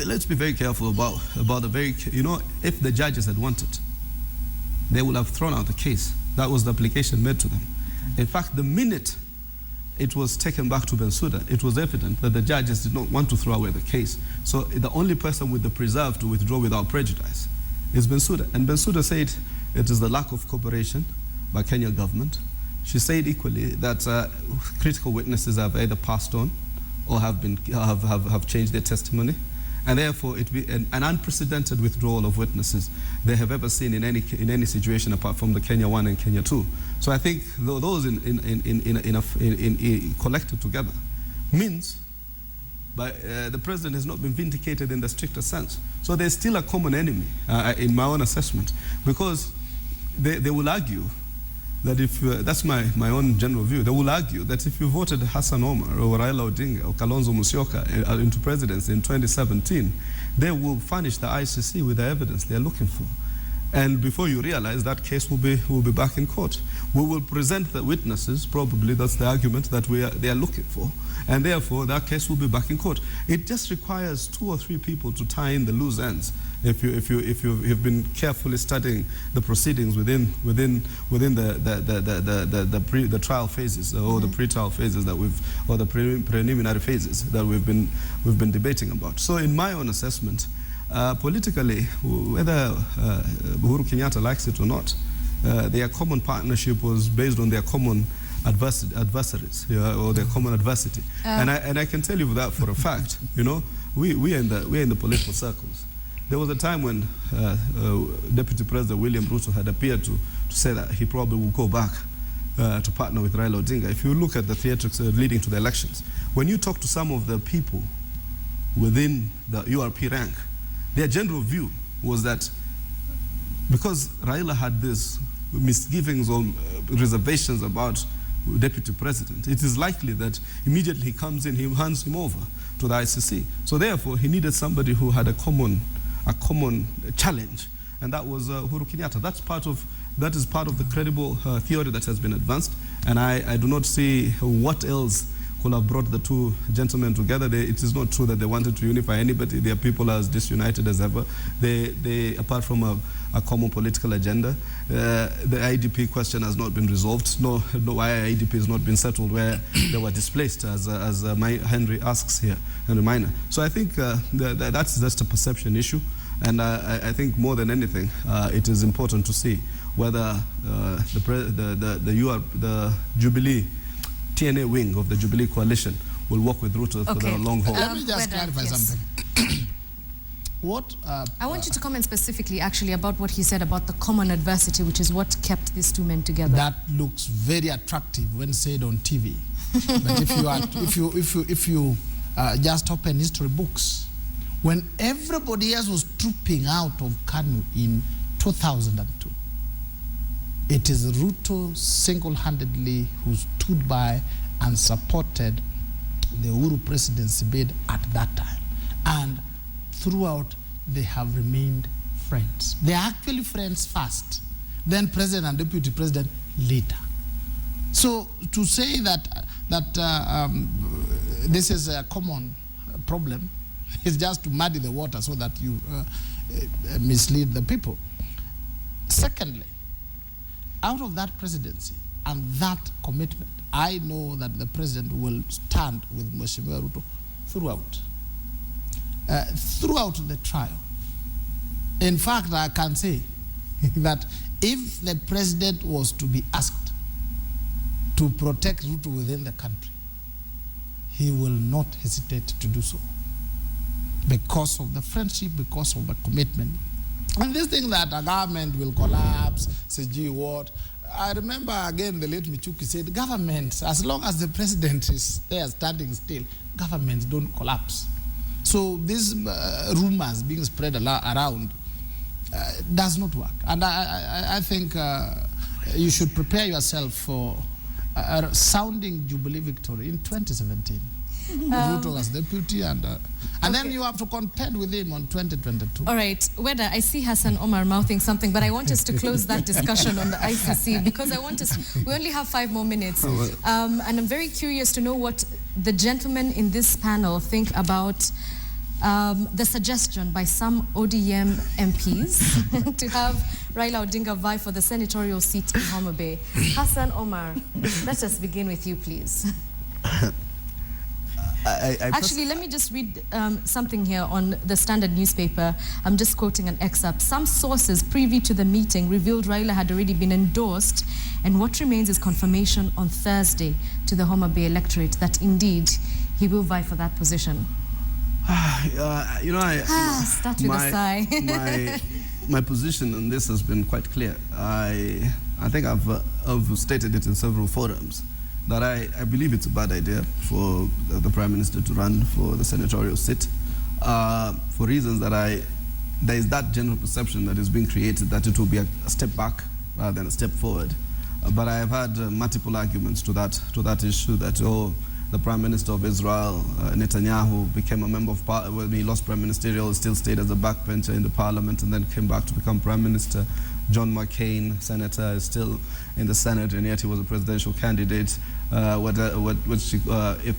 S2: let's be very careful about if the judges had wanted, they would have thrown out the case. That was the application made to them. In fact, the minute it was taken back to Bensouda, it was evident that the judges did not want to throw away the case. So the only person with the preserve to withdraw without prejudice is Bensouda. And Bensouda said it is the lack of cooperation by Kenya government. She said equally that critical witnesses have either passed on or have changed their testimony. And therefore, it be an unprecedented withdrawal of witnesses they have ever seen in any situation apart from the Kenya 1 and Kenya 2. So I think those collected together means the president has not been vindicated in the stricter sense. So there's still a common enemy in my own assessment, because they will argue that if, that's my own general view, they will argue that if you voted Hassan Omar or Raila Odinga or Kalonzo Musyoka into presidency in 2017, they will furnish the ICC with the evidence they're looking for. And before you realize, that case will be back in court. We will present the witnesses, probably that's the argument that they are looking for, and therefore that case will be back in court. It just requires 2 or 3 people to tie in the loose ends. If you've been carefully studying the proceedings within the trial phases or the pre-trial phases or the preliminary phases that we've been debating about. So in my own assessment, politically, whether Uhuru Kenyatta likes it or not, their common partnership was based on their common adversaries, or their common adversity. And I can tell you that for a fact. We're in the political circles. There was a time when Deputy President William Ruto had appeared to say that he probably will go back to partner with Raila Odinga. If you look at the theatrics leading to the elections, when you talk to some of the people within the URP rank, their general view was that because Raila had this misgivings or reservations about deputy president, it is likely that immediately he comes in, he hands him over to the ICC. So therefore, he needed somebody who had a common challenge, and that was Uhuru Kenyatta. That is part of the credible theory that has been advanced, and I do not see what else could have brought the two gentlemen together. It is not true that they wanted to unify anybody. Their people are as disunited as ever. They apart from a common political agenda, the IDP question has not been resolved. No, why IDP has not been settled where they were displaced, as Henry asks here, Henry Maina. So I think that's just a perception issue, and I think more than anything, it is important to see whether the Jubilee TNA wing of the Jubilee coalition will work with Ruto for the long haul.
S3: Let me just clarify something.
S1: I want you to comment specifically, actually, about what he said about the common adversity, which is what kept these two men together.
S3: That looks very attractive when said on TV, but if you just open history books, when everybody else was trooping out of Kanu in 2002, it is Ruto single-handedly who stood by and supported the Uhuru presidency bid at that time. And throughout, they have remained friends. They are actually friends first, then president and deputy president later. So to say that this is a common problem is just to muddy the water so that you mislead the people. Secondly, out of that presidency and that commitment, I know that the president will stand with Mheshimiwa Ruto throughout the trial. In fact, I can say that if the president was to be asked to protect Ruto within the country, he will not hesitate to do so because of the friendship, because of the commitment. And this thing that a government will collapse, say, gee, what? I remember again the late Michuki said, governments, as long as the president is there standing still, governments don't collapse. So these rumors being spread around does not work. And I think you should prepare yourself for a sounding Jubilee victory in 2017. Ruto as deputy, and then you have to contend with him on 2022.
S1: All right, Weda, I see Hassan Omar mouthing something, but I want us to close that discussion on the ICC because we only have 5 more minutes. And I'm very curious to know what the gentlemen in this panel think about the suggestion by some ODM MPs to have Raila Odinga vie for the senatorial seat in Homa Bay. Hassan Omar, let us begin with you, please. Actually, let me just read something here on the Standard newspaper. I'm just quoting an excerpt. Some sources privy to the meeting revealed Raila had already been endorsed, and what remains is confirmation on Thursday to the Homa Bay electorate that indeed he will vie for that position.
S2: You know,
S1: start with a sigh.
S2: my position on this has been quite clear. I think I've stated it in several forums that I believe it's a bad idea for the Prime Minister to run for the senatorial seat for reasons that there is that general perception that is being created that it will be a step back rather than a step forward. But I have had multiple arguments to that issue that, the Prime Minister of Israel, Netanyahu, became a member of Parliament. When he lost Prime Ministerial, still stayed as a backbencher in the Parliament and then came back to become Prime Minister. John McCain, Senator, is still in the Senate, and yet he was a presidential candidate. If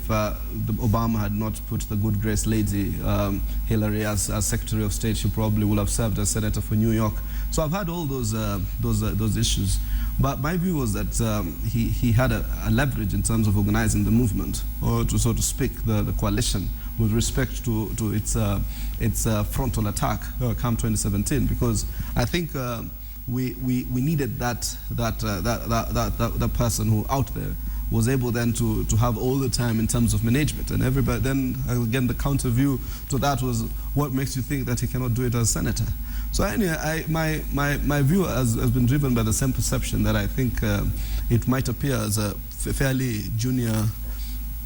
S2: Obama had not put the good grace lady Hillary as Secretary of State, she probably would have served as Senator for New York. So I've had all those issues. But my view was that he had a leverage in terms of organizing the movement, or to so to speak, the coalition, with respect to its frontal attack come 2017, because I think we needed that person who out there was able then to have all the time in terms of management. And everybody, then again, the counter view to that was, what makes you think that he cannot do it as senator? So anyway, my view has been driven by the same perception that I think it might appear as a fairly junior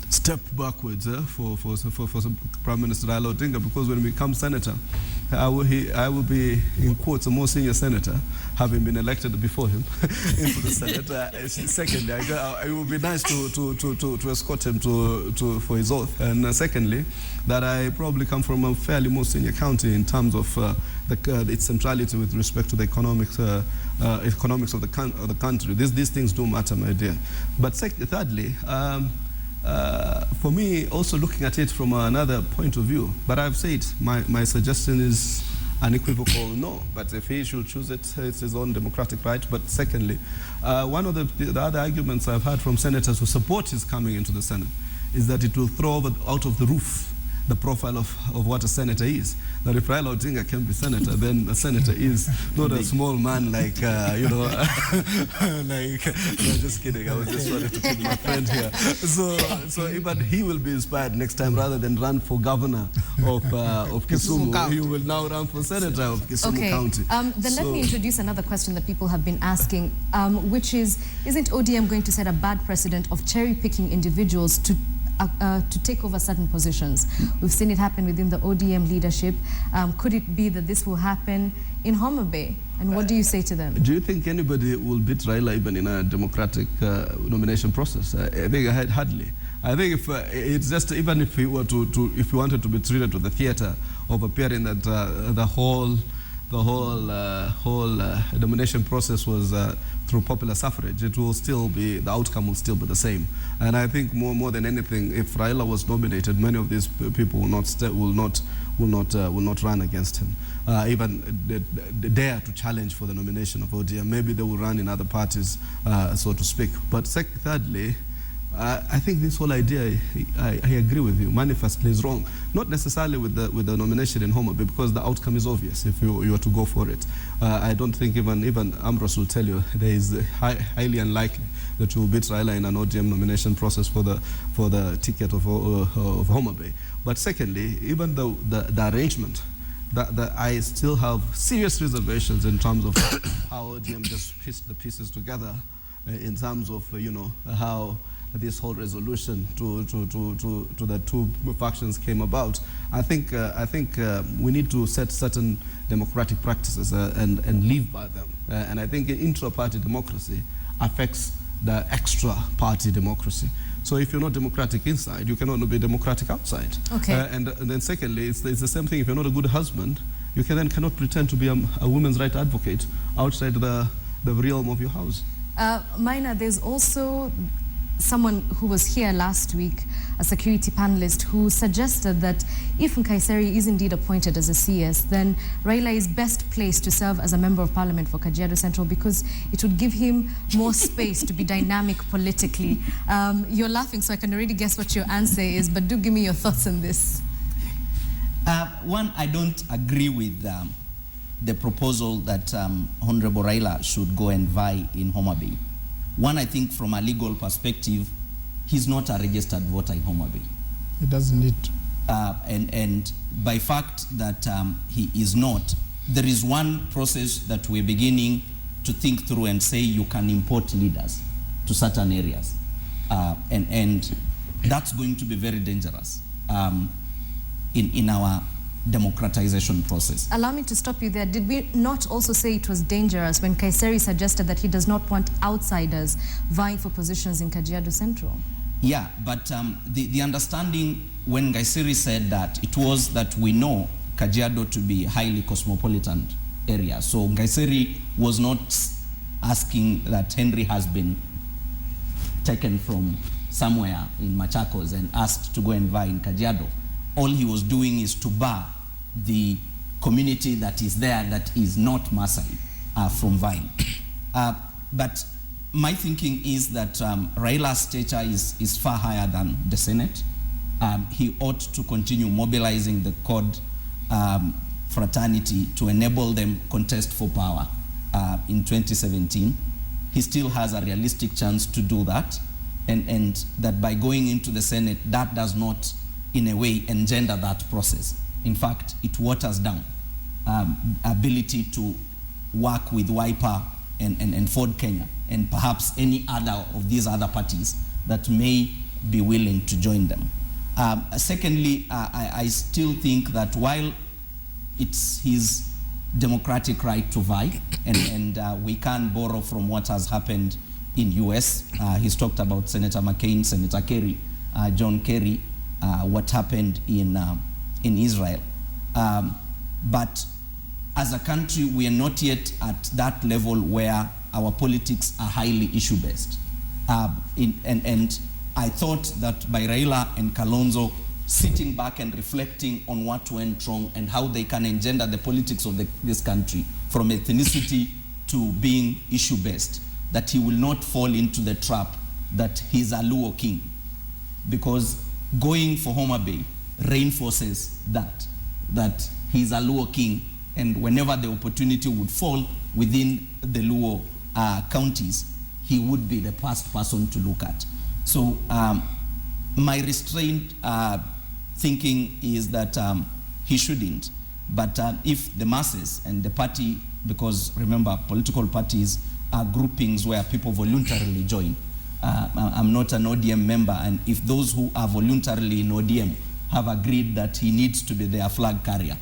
S2: step backwards for Prime Minister Raila Odinga, because when we become senator, I will be, in quotes, a more senior senator, having been elected before him into the Senate. Secondly, it would be nice to escort him for his oath. And secondly, that I probably come from a fairly more senior county in terms of its centrality with respect to the economics of the country. These things do matter, my dear. But thirdly, for me, also looking at it from another point of view, but I've said my suggestion is unequivocal no. But if he should choose it, it's his own democratic right. But secondly, one of the other arguments I've heard from senators who support his coming into the Senate is that it will throw out of the roof the profile of what a senator is. That if Raila Odinga can be senator, then a senator is not a small man like, you know, like, no, just kidding. I was just wanting to keep my friend here. So but he will be inspired next time, rather than run for governor of Kisumu. He will now run for senator of Kisumu County.
S1: Then let me introduce another question that people have been asking, which is, isn't ODM going to set a bad precedent of cherry-picking individuals to take over certain positions? We've seen it happen within the ODM leadership. Could it be that this will happen in Homa Bay? And what do you say to them?
S2: Do you think anybody will beat Raila even in a democratic nomination process? I think hardly. I think if it's just, even if he were if he wanted to be treated to the theater of appearing that the whole nomination process was through popular suffrage, it will still be, the outcome will still be the same. And I think more than anything, if Raila was nominated, many of these people will not run against him, even dare to challenge for the nomination of ODM. Maybe they will run in other parties, so to speak. But thirdly, I think this whole idea, I agree with you, manifestly is wrong. Not necessarily with the nomination in Homa Bay, because the outcome is obvious if you were to go for it. I don't think even Ambrose will tell you there is highly unlikely that you will beat Raila in an ODM nomination process for the ticket of Homa Bay. But secondly, even the arrangement, that I still have serious reservations in terms of how ODM just pieced the pieces together, in terms of how this whole resolution to the two factions came about. I think we need to set certain democratic practices and live by them. And I think intra-party democracy affects the extra-party democracy. So if you're not democratic inside, you cannot be democratic outside. Okay. And then secondly, it's the same thing. If you're not a good husband, you cannot pretend to be a women's right advocate outside the realm of your house.
S1: Maina, there's also someone who was here last week, a security panelist, who suggested that if Nkaissery is indeed appointed as a CS, then Raila is best placed to serve as a member of parliament for Kajiado Central, because it would give him more space to be dynamic politically. You're laughing, so I can already guess what your answer is, but do give me your thoughts on this.
S4: One, I don't agree with the proposal that Honorable Raila should go and vie in Homa Bay. One, I think from a legal perspective, he's not a registered voter in Homa Bay.
S3: He doesn't need to.
S4: And by fact that he is not, there is one process that we're beginning to think through and say you can import leaders to certain areas. And that's going to be very dangerous in our democratization process.
S1: Allow me to stop you there. Did we not also say it was dangerous when Nkaissery suggested that he does not want outsiders vying for positions in Kajiado Central?
S4: Yeah, but the understanding when Nkaissery said that, it was that we know Kajiado to be highly cosmopolitan area. So Nkaissery was not asking that Henry has been taken from somewhere in Machakos and asked to go and vie in Kajiado. All he was doing is to bar the community that is there that is not Maasai from vying. But my thinking is that Raila's stature is far higher than the Senate. He ought to continue mobilizing the CORD fraternity to enable them contest for power in 2017. He still has a realistic chance to do that. and that by going into the Senate, that does not, in a way, engender that process. In fact, it waters down ability to work with Wiper and Ford Kenya, and perhaps any other of these other parties that may be willing to join them. Secondly, I still think that while it's his democratic right to vie, and we can borrow from what has happened in US. He's talked about Senator McCain, Senator Kerry, John Kerry, what happened in Israel. But as a country, we are not yet at that level where our politics are highly issue-based. And I thought that by Raila and Kalonzo sitting back and reflecting on what went wrong and how they can engender the politics of this country from ethnicity to being issue-based, that he will not fall into the trap that he's a Luo king. Because going for Homa Bay reinforces that he's a Luo king, and whenever the opportunity would fall within the Luo counties, he would be the first person to look at. So my restrained thinking is that he shouldn't. But if the masses and the party, because remember, political parties are groupings where people voluntarily join. I'm not an ODM member, and if those who are voluntarily in ODM have agreed that he needs to be their flag carrier,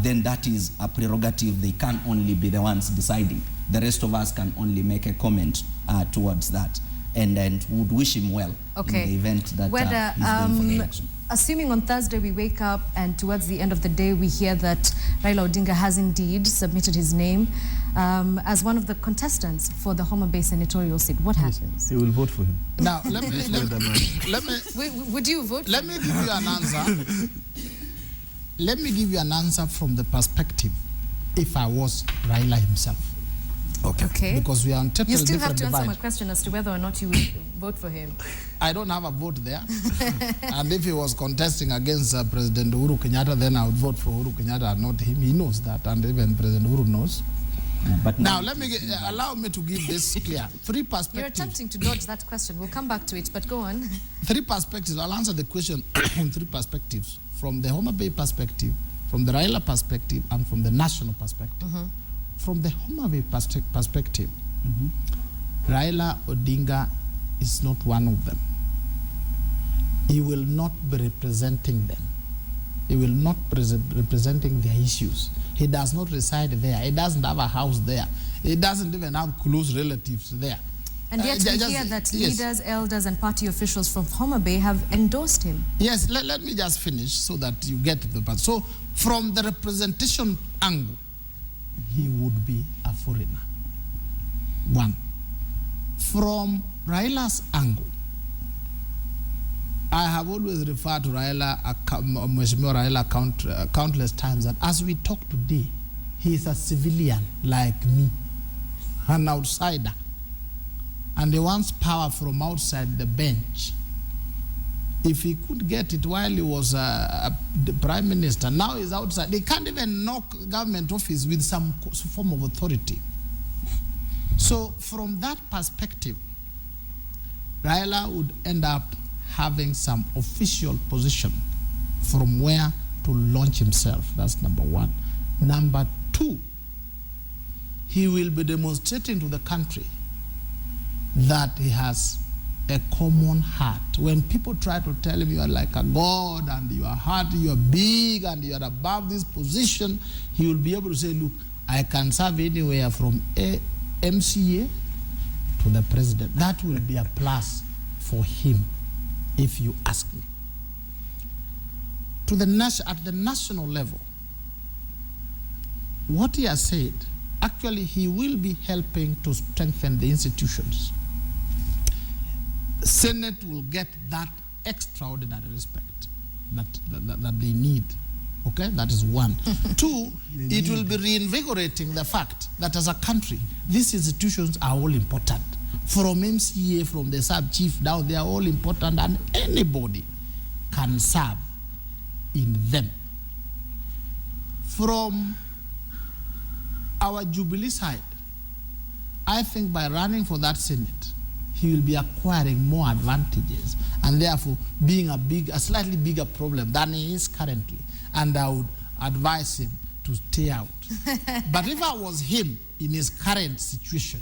S4: then that is a prerogative. They can only be the ones deciding. The rest of us can only make a comment towards that, and would wish him well in the event that he's going for the election.
S1: Assuming on Thursday we wake up and towards the end of the day we hear that Raila Odinga has indeed submitted his name as one of the contestants for the Homa Bay senatorial seat, what happens?
S2: He will vote for him.
S3: Now, let me
S1: would you vote?
S3: Let me give you an answer. Let me give you an answer from the perspective if I was Raila himself.
S1: Okay.
S3: Because we are on totally
S1: You still have
S3: different
S1: to answer
S3: divide.
S1: my question as to whether or not you would vote for him.
S3: I don't have a vote there. And if he was contesting against President Uhuru Kenyatta, then I would vote for Uhuru Kenyatta and not him. He knows that, and even President Uhuru knows.
S4: But
S3: now, allow me to give this clear. Three perspectives.
S1: You're attempting to dodge that question. We'll come back to it, but go on.
S3: Three perspectives. I'll answer the question in three perspectives. From the Homa Bay perspective, from the Raila perspective, and from the national perspective. From the Homa Bay perspective, Raila Odinga is not one of them. He will not be representing them. He will not be representing their issues. He does not reside there. He doesn't have a house there. He doesn't even have close relatives there.
S1: And yet we hear that leaders, elders, and party officials from Homa Bay have endorsed him.
S3: Yes, let me just finish so that you get the part. So, from the representation angle, he would be a foreigner. One. From Raila's angle, I have always referred to Raila, Mheshimiwa Raila countless times, that as we talk today, he is a civilian like me, an outsider. And he wants power from outside the bench. If he could get it while he was the prime minister, now he's outside. They can't even knock government office with some form of authority. So from that perspective, Raila would end up having some official position from where to launch himself. That's number one. Number two, he will be demonstrating to the country that he has a common heart. When people try to tell him you are like a god and your heart, you are big and you are above this position, he will be able to say, look, I can serve anywhere from a MCA to the president. That will be a plus for him, if you ask me. At the national level, what he has said, actually he will be helping to strengthen the institutions. Senate will get that extraordinary respect that they need. Okay, that is one. Two, it will be reinvigorating the fact that as a country, these institutions are all important. From MCA, from the sub-chief down, they are all important, and anybody can serve in them. From our Jubilee side, I think by running for that Senate, he will be acquiring more advantages and therefore being a slightly bigger problem than he is currently. And I would advise him to stay out. But if I was him in his current situation,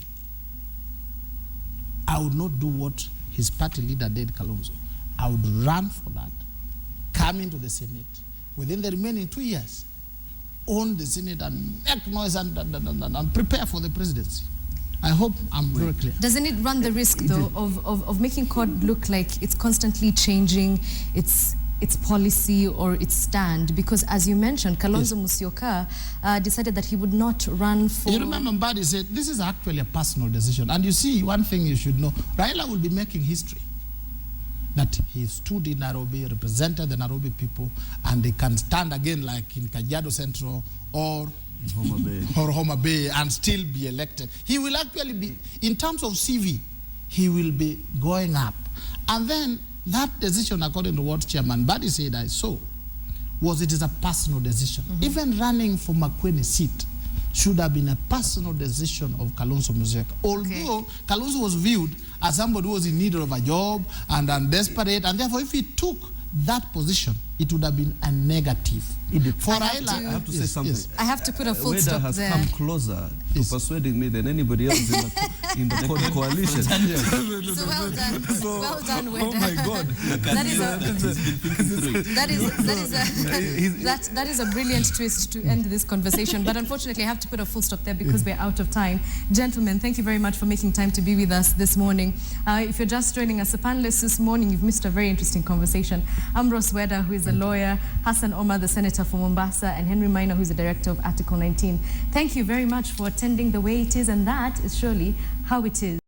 S3: I would not do what his party leader did, Kalonzo. I would run for that, come into the Senate within the remaining 2 years, own the Senate and make noise and prepare for the presidency. I hope I'm very clear.
S1: Doesn't it run the risk, though, of making CORD look like it's constantly changing its policy or its stand? Because, as you mentioned, Kalonzo Musyoka decided that he would not run for...
S3: You remember Mbadi said, this is actually a personal decision. And you see, one thing you should know, Raila will be making history. That he stood in Nairobi, represented the Nairobi people, and they can stand again like in Kajiado Central or Homa Bay and still be elected. He will actually be, in terms of CV, he will be going up. And then that decision, according to what Chairman Mbadi said I saw, was it is a personal decision. Even running for Makueni seat should have been a personal decision of Kalonzo Musyoka. Although Kalonzo was viewed as somebody who was in need of a job and desperate, and therefore if he took that position, it would have been a negative. For Raila,
S2: I have to say something.
S1: Yes. I have to put a full
S2: Weda
S1: stop
S2: has
S1: there.
S2: come closer to persuading me than anybody else in the CORD coalition.
S1: So well done. Well done, Weda.
S2: Oh my God.
S1: That is a brilliant twist to end this conversation. But unfortunately, I have to put a full stop there because we're out of time. Gentlemen, thank you very much for making time to be with us this morning. If you're just joining us, the panelists this morning, you've missed a very interesting conversation. Ambrose Weda, who is a lawyer, Hassan Omar, the senator for Mombasa, and Henry Maina, who is the director of Article 19. Thank you very much for attending The Way It Is, and that is surely how it is.